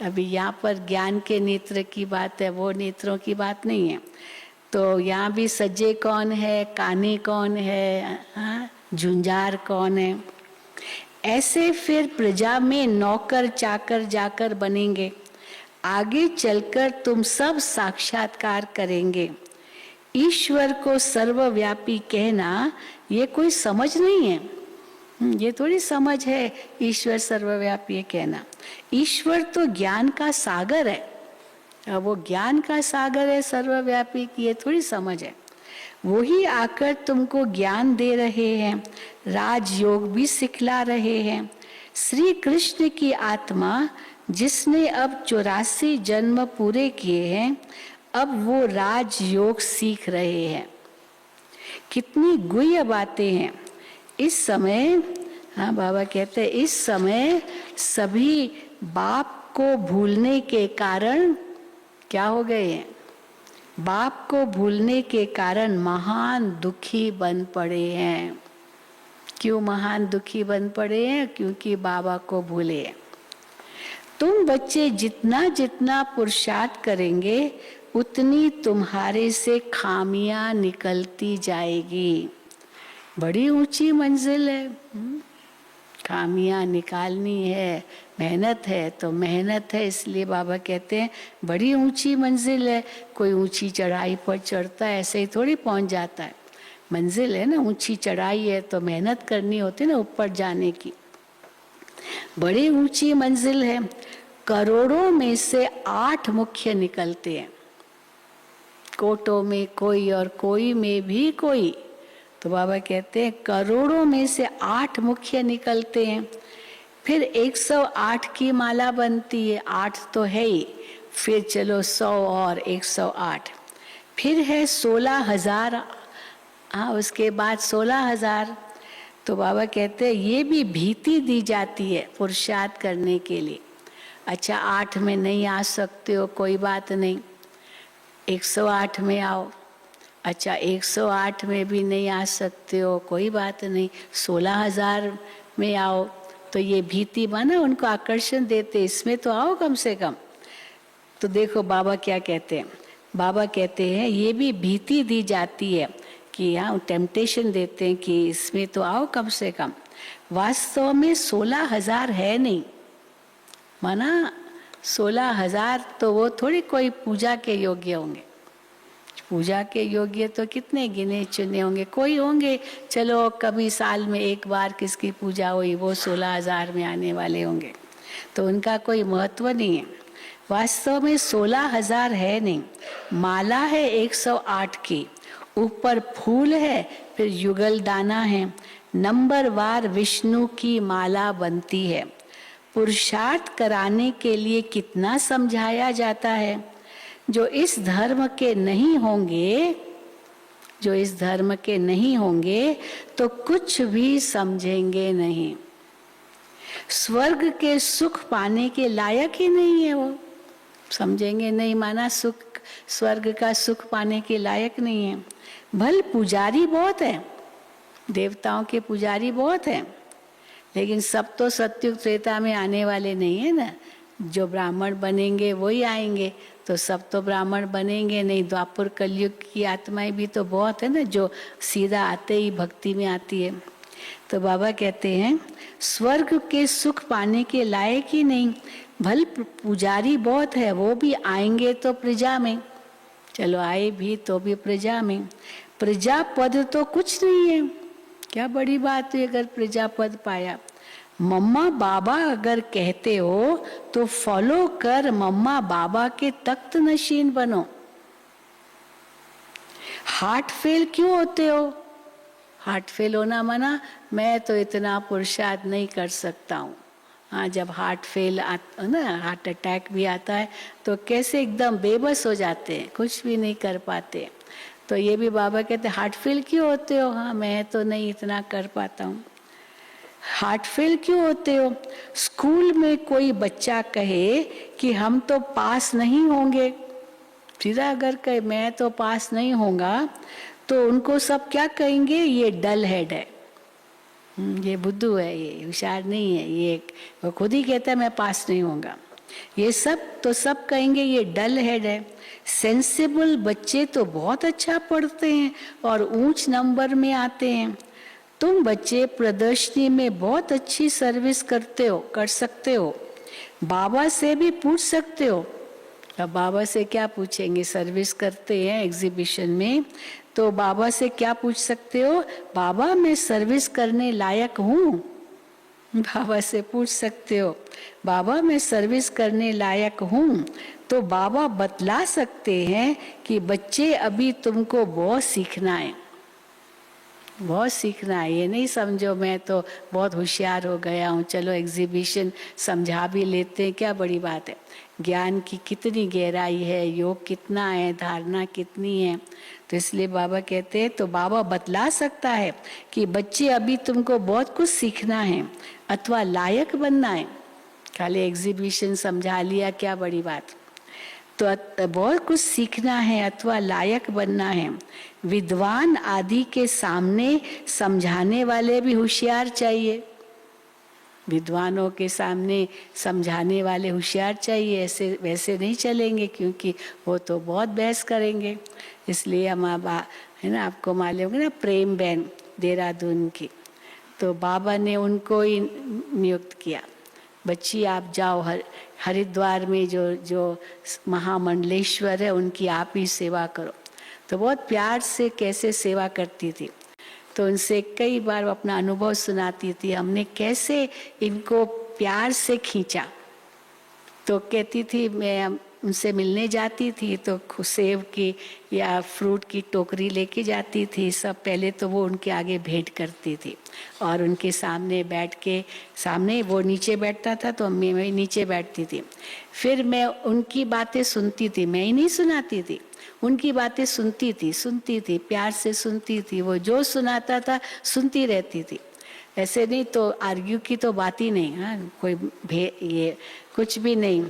अभी यहाँ पर ज्ञान के नेत्र की बात है, वो नेत्रों की बात नहीं है। तो यहाँ भी सज्जे कौन है, काने कौन है, हाँ, झुंझार कौन है। ऐसे फिर प्रजा में नौकर चाकर जाकर बनेंगे। आगे चलकर तुम सब साक्षात्कार करेंगे। ईश्वर को सर्वव्यापी कहना ये कोई समझ नहीं है। ये थोड़ी समझ है ईश्वर सर्वव्यापी कहना। ईश्वर तो ज्ञान का सागर है। अब वो ज्ञान का सागर है सर्वव्यापी की, ये थोड़ी समझ है। वही आकर तुमको ज्ञान दे रहे हैं, राजयोग भी सिखला रहे हैं। श्री कृष्ण की आत्मा जिसने अब 84 जन्म पूरे किए हैं, अब वो राजयोग सीख रहे हैं। कितनी गुह्य बातें हैं। इस समय, हाँ बाबा कहते हैं, इस समय सभी बाप को भूलने के कारण क्या हो गए हैं? बाप को भूलने के कारण महान दुखी बन पड़े हैं। क्यों महान दुखी बन पड़े हैं? क्योंकि बाबा को भूले। तुम बच्चे जितना जितना पुरुषार्थ करेंगे उतनी तुम्हारे से खामियां निकलती जाएगी। बड़ी ऊंची मंजिल है, खामियां निकालनी है, मेहनत है तो मेहनत है। इसलिए बाबा कहते हैं बड़ी ऊंची मंजिल है। कोई ऊंची चढ़ाई पर चढ़ता है ऐसे ही थोड़ी पहुंच जाता है। मंजिल है ना, ऊंची चढ़ाई है तो मेहनत करनी होती है ना ऊपर जाने की। बड़ी ऊंची मंजिल है। करोड़ों में से 8 मुख्य निकलते हैं। कोटों में कोई और कोई में भी कोई। तो बाबा कहते हैं करोड़ों में से 8 मुख्य निकलते हैं। फिर 108 की माला बनती है। 8 तो है ही, फिर चलो 100 और 108, फिर है 16,000। हाँ, उसके बाद 16,000। तो बाबा कहते हैं ये भी भीति दी जाती है पुरुषार्थ करने के लिए। अच्छा 8 में नहीं आ सकते हो, कोई बात नहीं, 108 में आओ। अच्छा 108 में भी नहीं आ सकते हो, कोई बात नहीं, 16,000 में आओ। तो ये भीति माना उनको आकर्षण देते, इसमें तो आओ कम से कम। तो देखो बाबा क्या कहते हैं। बाबा कहते हैं ये भी भीति दी जाती है कि यहाँ टेम्पटेशन देते हैं कि इसमें तो आओ कम से कम। वास्तव में 16,000 है नहीं, माना 16,000 तो वो थोड़ी कोई पूजा के योग्य होंगे। पूजा के योग्य तो कितने गिने चुने होंगे, कोई होंगे चलो कभी साल में एक बार किसकी पूजा हुई, वो 16,000 में आने वाले होंगे, तो उनका कोई महत्व नहीं है। वास्तव में 16,000 है नहीं। माला है 108 की, ऊपर फूल है, फिर युगल दाना है। नंबरवार विष्णु की माला बनती है। पुरुषार्थ कराने के लिए कितना समझाया जाता है। जो इस धर्म के नहीं होंगे, जो इस धर्म के नहीं होंगे तो कुछ भी समझेंगे नहीं। स्वर्ग के सुख पाने के लायक ही नहीं है वो, समझेंगे नहीं माना सुख, स्वर्ग का सुख पाने के लायक नहीं है। भल पुजारी बहुत है, देवताओं के पुजारी बहुत हैं, लेकिन सब तो सत्युग त्रेता में आने वाले नहीं है ना। जो ब्राह्मण बनेंगे वही आएंगे, तो सब तो ब्राह्मण बनेंगे नहीं। द्वापर कलयुग की आत्माएं भी तो बहुत है ना जो सीधा आते ही भक्ति में आती है। तो बाबा कहते हैं स्वर्ग के सुख पाने के लायक ही नहीं। भल पुजारी बहुत है, वो भी आएंगे तो प्रजा में, चलो आए भी तो भी प्रजा में। प्रजा पद तो कुछ नहीं है, क्या बड़ी बात है अगर प्रजा पद पाया। मम्मा बाबा अगर कहते हो तो फॉलो कर, मम्मा बाबा के तख्त नशीन बनो। हार्ट फेल क्यों होते हो? हार्ट फेल होना मना मैं तो इतना पुरुषार्थ नहीं कर सकता हूँ। हाँ, जब हार्ट फेल आता ना, हार्ट अटैक भी आता है तो कैसे एकदम बेबस हो जाते हैं, कुछ भी नहीं कर पाते। तो ये भी बाबा कहते हार्ट फेल क्यों होते हो? हाँ मैं तो नहीं इतना कर पाता हूँ। हार्ट फेल क्यों होते हो? स्कूल में कोई बच्चा कहे कि हम तो पास नहीं होंगे, सीधा अगर कहे मैं तो पास नहीं होगा तो उनको सब क्या कहेंगे, ये डल हेड है, ये बुद्धू है, ये होशियार नहीं है, ये वो खुद ही कहता है मैं पास नहीं होगा। ये सब तो सब कहेंगे ये डल हेड है। सेंसिबल बच्चे तो बहुत अच्छा पढ़ते हैं और ऊंच नंबर में आते हैं। तुम बच्चे प्रदर्शनी में बहुत अच्छी सर्विस कर सकते हो। बाबा से भी पूछ सकते हो। अब बाबा से क्या पूछेंगे? सर्विस करते हैं एग्जीबिशन में, तो बाबा से क्या पूछ सकते हो? बाबा मैं सर्विस करने लायक हूँ? बाबा से पूछ सकते हो, बाबा मैं सर्विस करने लायक हूँ? तो बाबा बतला सकते हैं कि बच्चे अभी तुमको बहुत सीखना है, बहुत सीखना है। ये नहीं समझो मैं तो बहुत होशियार हो गया हूँ, चलो एग्जीबिशन समझा भी लेते हैं, क्या बड़ी बात है। ज्ञान की कितनी गहराई है, योग कितना है, धारणा कितनी है। तो इसलिए बाबा कहते हैं, तो बाबा बतला सकता है कि बच्चे अभी तुमको बहुत कुछ सीखना है अथवा लायक बनना है। खाली एग्जीबिशन समझा लिया, क्या बड़ी बात। तो बहुत कुछ सीखना है अथवा लायक बनना है। विद्वान आदि के सामने समझाने वाले भी होशियार चाहिए। विद्वानों के सामने समझाने वाले होशियार चाहिए, ऐसे वैसे नहीं चलेंगे, क्योंकि वो तो बहुत बहस करेंगे। इसलिए हम है ना, आपको मालूम है ना, प्रेम बहन देहरादून की, तो बाबा ने उनको ही नियुक्त किया, बच्ची आप जाओ हरिद्वार में जो महामंडलेश्वर है उनकी आप ही सेवा करो। तो बहुत प्यार से कैसे सेवा करती थी, तो उनसे कई बार अपना अनुभव सुनाती थी, हमने कैसे इनको प्यार से खींचा। तो कहती थी, मैं उनसे मिलने जाती थी तो सेब की या फ्रूट की टोकरी लेके जाती थी सब। पहले तो वो उनके आगे भेंट करती थी और उनके सामने बैठ के, सामने वो नीचे बैठता था तो मैं नीचे बैठती थी। फिर मैं उनकी बातें सुनती थी, मैं ही नहीं सुनाती थी, उनकी बातें सुनती थी, प्यार से सुनती थी। वो जो सुनाता था सुनती रहती थी, ऐसे नहीं तो आर्ग्यू की तो बात ही नहीं, हाँ कोई ये कुछ भी नहीं,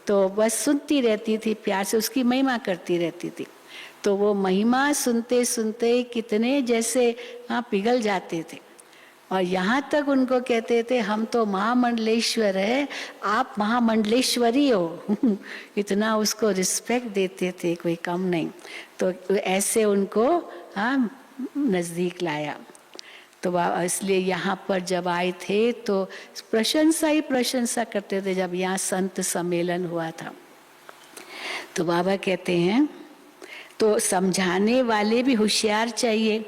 तो बस सुनती रहती थी प्यार से, उसकी महिमा करती रहती थी। तो वो महिमा सुनते सुनते कितने जैसे हाँ पिघल जाते थे। और यहाँ तक उनको कहते थे, हम तो महामंडलेश्वर है, आप महामंडलेश्वरी हो। इतना उसको रिस्पेक्ट देते थे, कोई कम नहीं। तो ऐसे उनको हाँ नजदीक लाया। तो इसलिए यहाँ पर जब आए थे तो प्रशंसा ही प्रशंसा करते थे। जब यहाँ संत सम्मेलन हुआ था तो बाबा कहते हैं, तो समझाने वाले भी होशियार चाहिए,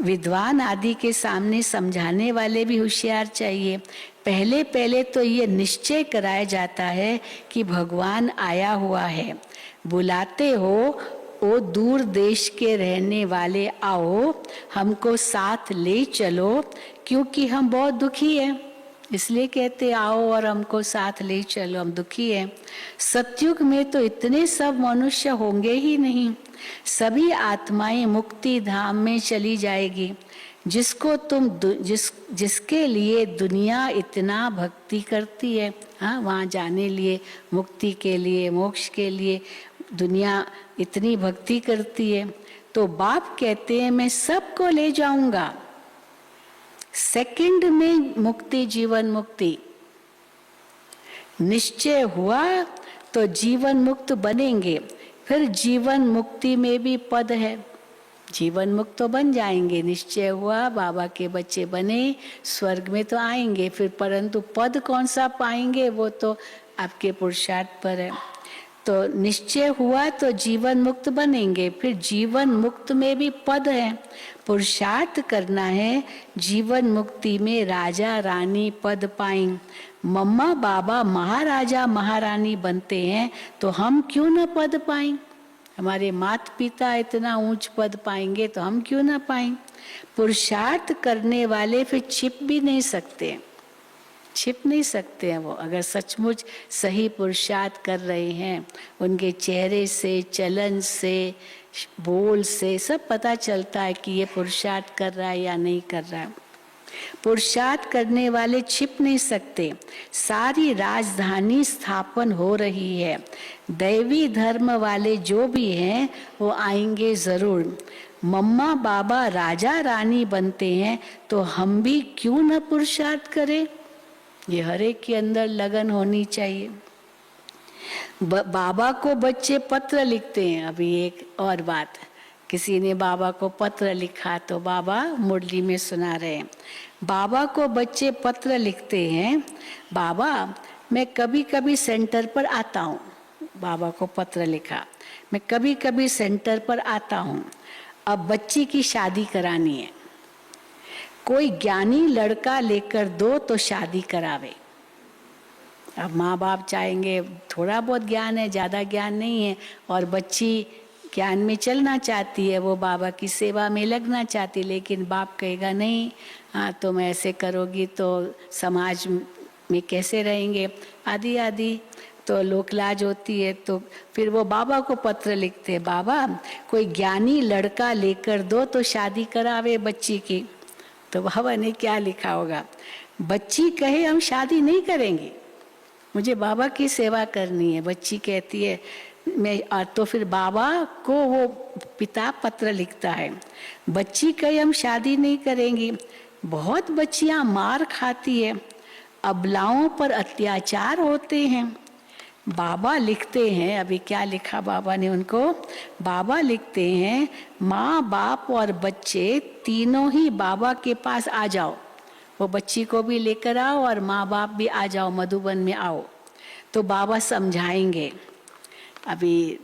विद्वान आदि के सामने समझाने वाले भी होशियार चाहिए। पहले पहले तो ये निश्चय कराया जाता है कि भगवान आया हुआ है, बुलाते हो ओ दूर देश के रहने वाले, आओ हमको साथ ले चलो, क्योंकि हम बहुत दुखी हैं। इसलिए कहते आओ और हमको साथ ले चलो, हम दुखी हैं। सतयुग में तो इतने सब मनुष्य होंगे ही नहीं, सभी आत्माएं मुक्ति धाम में चली जाएगी। जिसको तुम जिसके लिए दुनिया इतना भक्ति करती है, हाँ वहाँ जाने लिए, मुक्ति के लिए, मोक्ष के लिए दुनिया इतनी भक्ति करती है, तो बाप कहते हैं मैं सबको ले जाऊंगा। सेकंड में मुक्ति, जीवन मुक्ति निश्चय हुआ तो जीवन मुक्त बनेंगे। फिर जीवन मुक्ति में भी पद है, जीवन मुक्त तो बन जाएंगे, निश्चय हुआ बाबा के बच्चे बने, स्वर्ग में तो आएंगे फिर, परंतु पद कौन सा पाएंगे वो तो आपके पुरुषार्थ पर है। तो निश्चय हुआ तो जीवन मुक्त बनेंगे, फिर जीवन मुक्त में भी पद है, पुरुषार्थ करना है, जीवन मुक्ति में राजा रानी पद पाएंगे। मम्मा बाबा महाराजा महारानी बनते हैं तो हम क्यों न पद पाएं? हमारे माता पिता इतना ऊंच पद पाएंगे तो हम क्यों ना पाएं? पुरुषार्थ करने वाले फिर छिप भी नहीं सकते, छिप नहीं सकते हैं वो। अगर सचमुच सही पुरुषार्थ कर रहे हैं, उनके चेहरे से, चलन से, बोल से सब पता चलता है कि ये पुरुषार्थ कर रहा है या नहीं कर रहा है। पुरुषार्थ करने वाले छिप नहीं सकते। सारी राजधानी स्थापन हो रही है, दैवी धर्म वाले जो भी हैं वो आएंगे जरूर। मम्मा बाबा राजा रानी बनते हैं तो हम भी क्यों न पुरुषार्थ करें? ये हर एक के अंदर लगन होनी चाहिए। बाबा को बच्चे पत्र लिखते हैं। अभी एक और बात, किसी ने बाबा को पत्र लिखा तो बाबा मुरली में सुना रहे हैं। बाबा को बच्चे पत्र लिखते हैं, बाबा मैं कभी कभी सेंटर पर आता हूँ। बाबा को पत्र लिखा, मैं कभी कभी सेंटर पर आता हूँ, अब बच्ची की शादी करानी है, कोई ज्ञानी लड़का लेकर दो तो शादी करावे। अब माँ बाप चाहेंगे, थोड़ा बहुत ज्ञान है, ज़्यादा ज्ञान नहीं है, और बच्ची ज्ञान में चलना चाहती है, वो बाबा की सेवा में लगना चाहती है, लेकिन बाप कहेगा नहीं, हाँ तुम ऐसे करोगी तो समाज में कैसे रहेंगे, आदि आदि, तो लोकलाज होती है। तो फिर वो बाबा को पत्र लिखते हैं, बाबा कोई ज्ञानी लड़का लेकर दो तो शादी करावे बच्ची की। तो बाबा ने क्या लिखा होगा, बच्ची कहे हम शादी नहीं करेंगे, मुझे बाबा की सेवा करनी है। बच्ची कहती है मैं, तो फिर बाबा को वो पिता पत्र लिखता है, बच्ची कहे हम शादी नहीं करेंगी, बहुत बच्चियां मार खाती है, अबलाओं पर अत्याचार होते हैं। बाबा लिखते हैं, अभी क्या लिखा बाबा ने उनको, बाबा लिखते हैं माँ बाप और बच्चे तीनों ही बाबा के पास आ जाओ, वो बच्ची को भी लेकर आओ और माँ बाप भी आ जाओ, मधुबन में आओ, तो बाबा समझाएंगे। अभी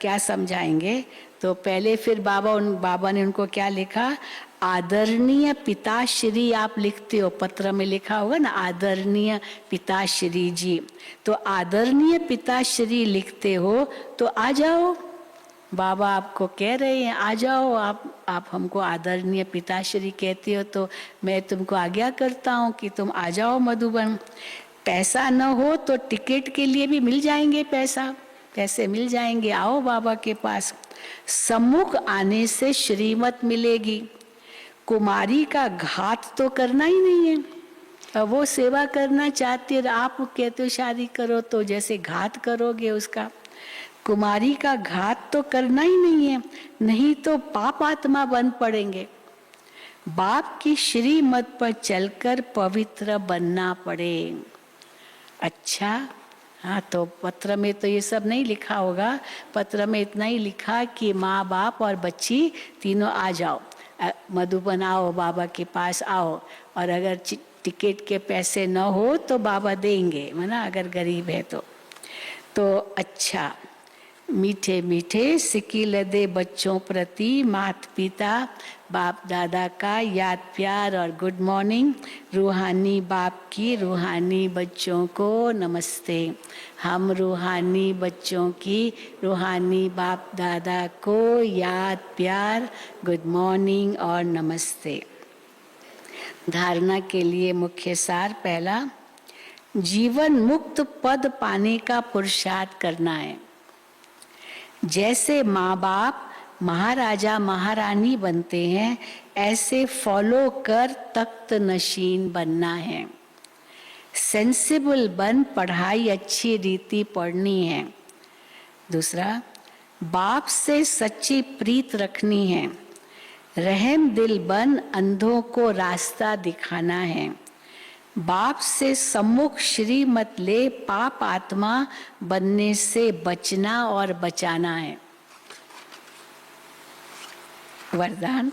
क्या समझाएंगे, तो पहले फिर बाबा ने उनको क्या लिखा, आदरणीय पिताश्री आप लिखते हो, पत्र में लिखा होगा ना आदरणीय पिताश्री जी, तो आदरणीय पिताश्री लिखते हो तो आ जाओ, बाबा आपको कह रहे हैं आ जाओ, आप हमको आदरणीय पिताश्री कहते हो तो मैं तुमको आज्ञा करता हूँ कि तुम आ जाओ मधुबन। पैसा न हो तो टिकट के लिए भी मिल जाएंगे, पैसे मिल जाएंगे, आओ बाबा के पास। सम्मुख आने से श्रीमत मिलेगी, कुमारी का घात तो करना ही नहीं है, अब वो सेवा करना चाहती है, आप कहते हो शादी करो तो जैसे घात करोगे उसका, कुमारी का घात तो करना ही नहीं है, नहीं तो पाप आत्मा बन पड़ेंगे, बाप की श्रीमत पर चलकर पवित्र बनना पड़े। अच्छा, हाँ, तो पत्र में तो ये सब नहीं लिखा होगा, पत्र में इतना ही लिखा कि माँ बाप और बच्ची तीनों आ जाओ, मधुबन आओ, बाबा के पास आओ, और अगर टिकट के पैसे न हो तो बाबा देंगे, मना अगर गरीब है तो अच्छा। मीठे मीठे सिकिल दे बच्चों प्रति माता पिता बाप दादा का याद प्यार और गुड मॉर्निंग। रूहानी बाप की रूहानी बच्चों को नमस्ते। हम रूहानी बच्चों की रूहानी बाप दादा को याद प्यार, गुड मॉर्निंग और नमस्ते। धारणा के लिए मुख्य सार, पहला, जीवन मुक्त पद पाने का पुरुषार्थ करना है। जैसे माँ बाप महाराजा महारानी बनते हैं, ऐसे फॉलो कर तख्त नशीन बनना है। सेंसिबल बन पढ़ाई अच्छी रीति पढ़नी है। दूसरा, बाप से सच्ची प्रीत रखनी है। रहम दिल बन अंधों को रास्ता दिखाना है। बाप से सम्मुख श्रीमत ले पाप आत्मा बनने से बचना और बचाना है। वरदान,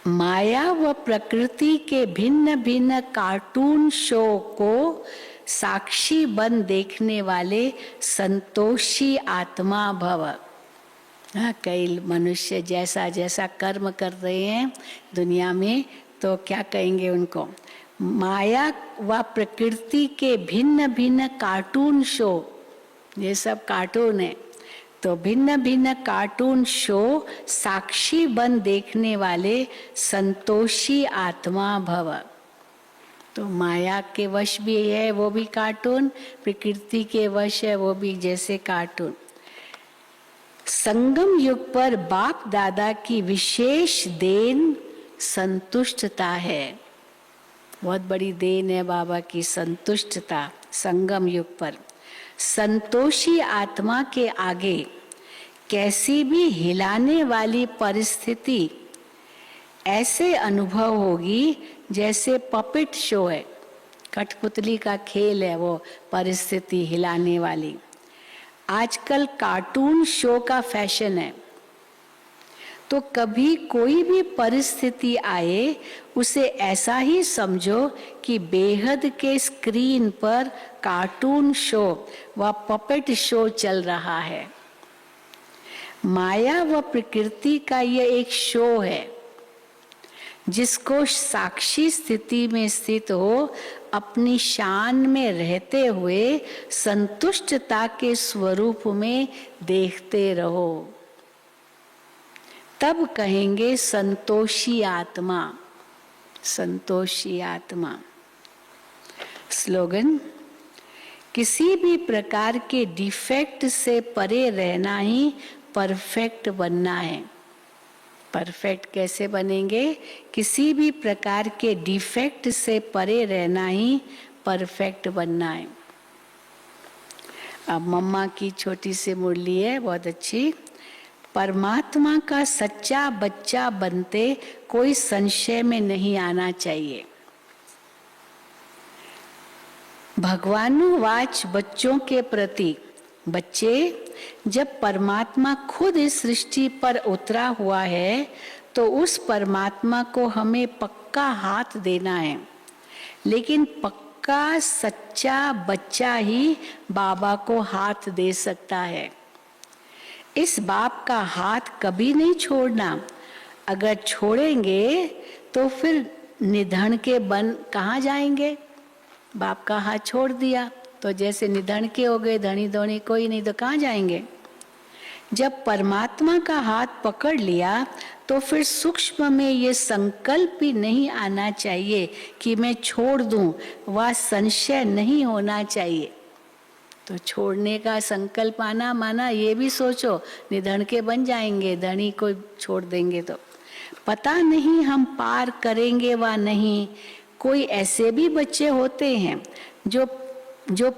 माया व प्रकृति के भिन्न भिन्न कार्टून शो को साक्षी बन देखने वाले संतोषी आत्मा भव। कई मनुष्य जैसा जैसा कर्म कर रहे हैं दुनिया में, तो क्या कहेंगे उनको, माया व प्रकृति के भिन्न भिन्न कार्टून शो, ये सब कार्टून है, तो भिन्न भिन्न कार्टून शो साक्षी बन देखने वाले संतोषी आत्मा भव। तो माया के वश भी है वो भी कार्टून, प्रकृति के वश है वो भी जैसे कार्टून। संगम युग पर बाप दादा की विशेष देन संतुष्टता है। बहुत बड़ी देन है बाबा की संतुष्टता। संगम युग पर संतोषी आत्मा के आगे कैसी भी हिलाने वाली परिस्थिति ऐसे अनुभव होगी जैसे पपेट शो है। कठपुतली का खेल है वो, परिस्थिति हिलाने वाली। आजकल कार्टून शो का फैशन है, तो कभी कोई भी परिस्थिति आए उसे ऐसा ही समझो कि बेहद के स्क्रीन पर कार्टून शो व पपेट शो चल रहा है। माया व प्रकृति का यह एक शो है जिसको साक्षी स्थिति में स्थित हो अपनी शान में रहते हुए संतुष्टता के स्वरूप में देखते रहो, तब कहेंगे संतोषी आत्मा। संतोषी आत्मा। स्लोगन: किसी भी प्रकार के डिफेक्ट से परे रहना ही परफेक्ट बनना है। परफेक्ट कैसे बनेंगे? किसी भी प्रकार के डिफेक्ट से परे रहना ही परफेक्ट बनना है। अब मम्मा की छोटी सी मुरली है, बहुत अच्छी। परमात्मा का सच्चा बच्चा बनते कोई संशय में नहीं आना चाहिए। भगवानुवाच बच्चों के प्रति, बच्चे, जब परमात्मा खुद इस सृष्टि पर उतरा हुआ है तो उस परमात्मा को हमें पक्का हाथ देना है, लेकिन पक्का सच्चा बच्चा ही बाबा को हाथ दे सकता है। इस बाप का हाथ कभी नहीं छोड़ना। अगर छोड़ेंगे तो फिर निधन के बन कहाँ जाएंगे? बाप का हाथ छोड़ दिया तो जैसे निधन के हो गए, धनी धोनी कोई नहीं, तो कहाँ जाएंगे? जब परमात्मा का हाथ पकड़ लिया तो फिर सूक्ष्म में ये संकल्प ही नहीं आना चाहिए कि मैं छोड़ दूं, वह संशय नहीं होना चाहिए। तो छोड़ने का संकल्प आना माना ये भी सोचो निधन के बन जाएंगे, धनी को छोड़ देंगे तो पता नहीं हम पार करेंगे व नहीं। कोई ऐसे भी बच्चे होते हैं जो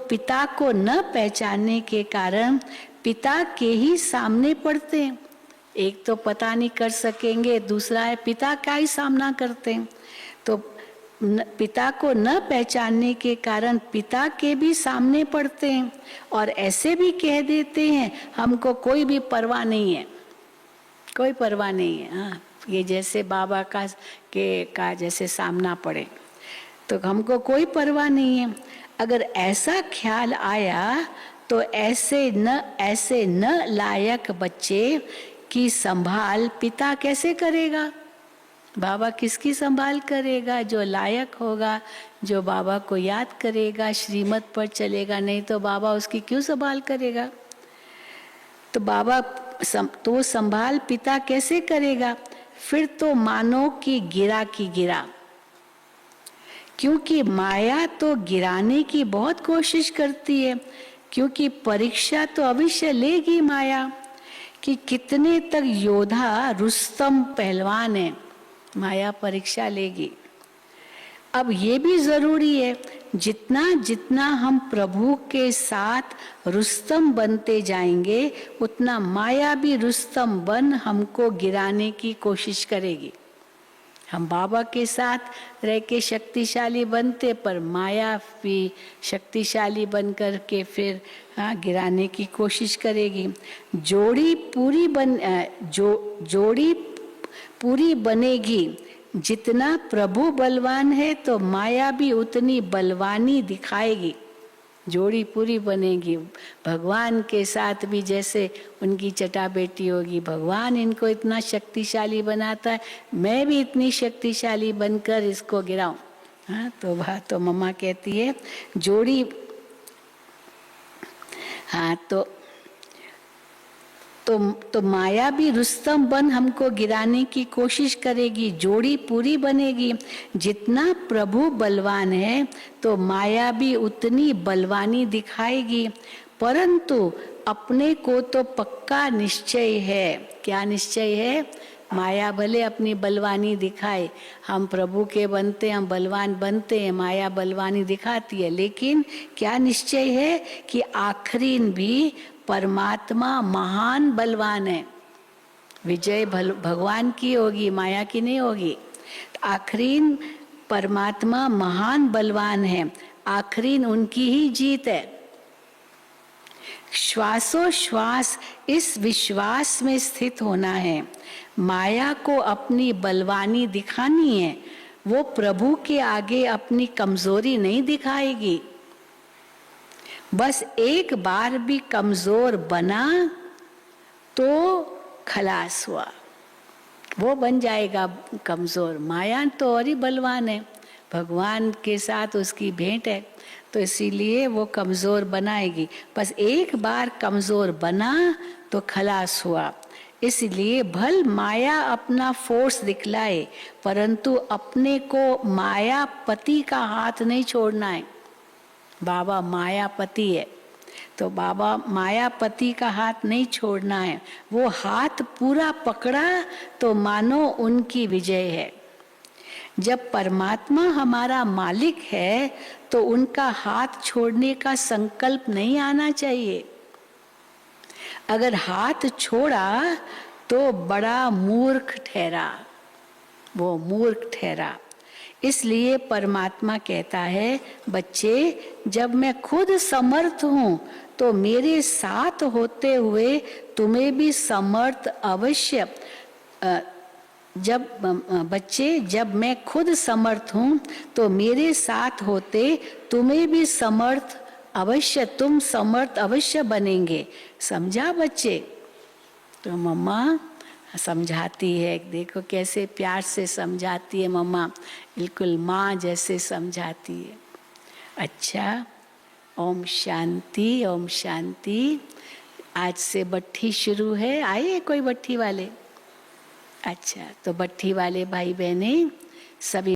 पिता को न पहचानने के कारण पिता के ही सामने पड़ते हैं। एक तो पता नहीं कर सकेंगे, दूसरा है पिता का ही सामना करते हैं। तो पिता को न पहचानने के कारण पिता के भी सामने पड़ते हैं और ऐसे भी कह देते हैं हमको कोई भी परवाह नहीं है, कोई परवाह नहीं है। हाँ, ये जैसे बाबा का जैसे सामना पड़े तो हमको कोई परवाह नहीं है। अगर ऐसा ख्याल आया तो ऐसे न लायक बच्चे की संभाल पिता कैसे करेगा? बाबा किसकी संभाल करेगा? जो लायक होगा, जो बाबा को याद करेगा, श्रीमत पर चलेगा, नहीं तो बाबा उसकी क्यों संभाल करेगा? तो बाबा तो संभाल पिता कैसे करेगा? फिर तो मानो कि गिरा की गिरा, क्योंकि माया तो गिराने की बहुत कोशिश करती है, क्योंकि परीक्षा तो अवश्य लेगी माया कि कितने तक योद्धा रुस्तम पहलवान है। माया परीक्षा लेगी। अब ये भी जरूरी है, जितना जितना हम प्रभु के साथ रुस्तम बनते जाएंगे उतना माया भी रुस्तम बन हमको गिराने की कोशिश करेगी। हम बाबा के साथ रह के शक्तिशाली बनते, पर माया भी शक्तिशाली बन कर के फिर गिराने की कोशिश करेगी। जोड़ी पूरी बनेगी। जितना प्रभु बलवान है तो माया भी उतनी बलवानी दिखाएगी। जोड़ी पूरी बनेगी। भगवान के साथ भी जैसे उनकी चटा बेटी होगी, भगवान इनको इतना शक्तिशाली बनाता है, मैं भी इतनी शक्तिशाली बनकर इसको गिराऊं। हाँ, तो मम्मा कहती है जोड़ी, हाँ तो माया भी रुस्तम बन हमको गिराने की कोशिश करेगी। जोड़ी पूरी बनेगी। जितना प्रभु बलवान है तो माया भी उतनी बलवानी दिखाएगी, परंतु अपने को तो पक्का निश्चय है। क्या निश्चय है? माया भले अपनी बलवानी दिखाए, हम प्रभु के बनते, हम बलवान बनते हैं, माया बलवानी दिखाती है, लेकिन क्या निश्चय है कि आखिरीन भी परमात्मा महान बलवान है। विजय भगवान की होगी, माया की नहीं होगी। आखिरीन परमात्मा महान बलवान है, आखिरी उनकी ही जीत है। श्वासोश्वास इस विश्वास में स्थित होना है, माया को अपनी बलवानी दिखानी है, वो प्रभु के आगे अपनी कमजोरी नहीं दिखाएगी। बस एक बार भी कमजोर बना तो खलास हुआ, वो बन जाएगा कमजोर। माया तो और ही बलवान है, भगवान के साथ उसकी भेंट है, तो इसीलिए वो कमजोर बनाएगी। बस एक बार कमजोर बना तो खलास हुआ। इसलिए भल माया अपना फोर्स दिखलाए, परंतु अपने को मायापति का हाथ नहीं छोड़ना है। बाबा मायापति है, तो बाबा मायापति का हाथ नहीं छोड़ना है। वो हाथ पूरा पकड़ा तो मानो उनकी विजय है। जब परमात्मा हमारा मालिक है तो उनका हाथ छोड़ने का संकल्प नहीं आना चाहिए। अगर हाथ छोड़ा तो बड़ा मूर्ख ठहरा, वो मूर्ख ठहरा। इसलिए परमात्मा कहता है, बच्चे जब मैं खुद समर्थ हूं तो मेरे साथ होते हुए तुम्हें भी समर्थ अवश्य, जब मैं खुद समर्थ हूं तो मेरे साथ होते तुम्हें भी समर्थ अवश्य, तुम समर्थ अवश्य बनेंगे। समझा बच्चे? तो मम्मा समझाती है, देखो कैसे प्यार से समझाती है मम्मा, बिल्कुल माँ जैसे समझाती है। अच्छा, ओम शांति, ओम शांति। आज से बट्ठी शुरू है, आइए कोई बट्ठी वाले। अच्छा, तो बट्ठी वाले भाई बहने सभी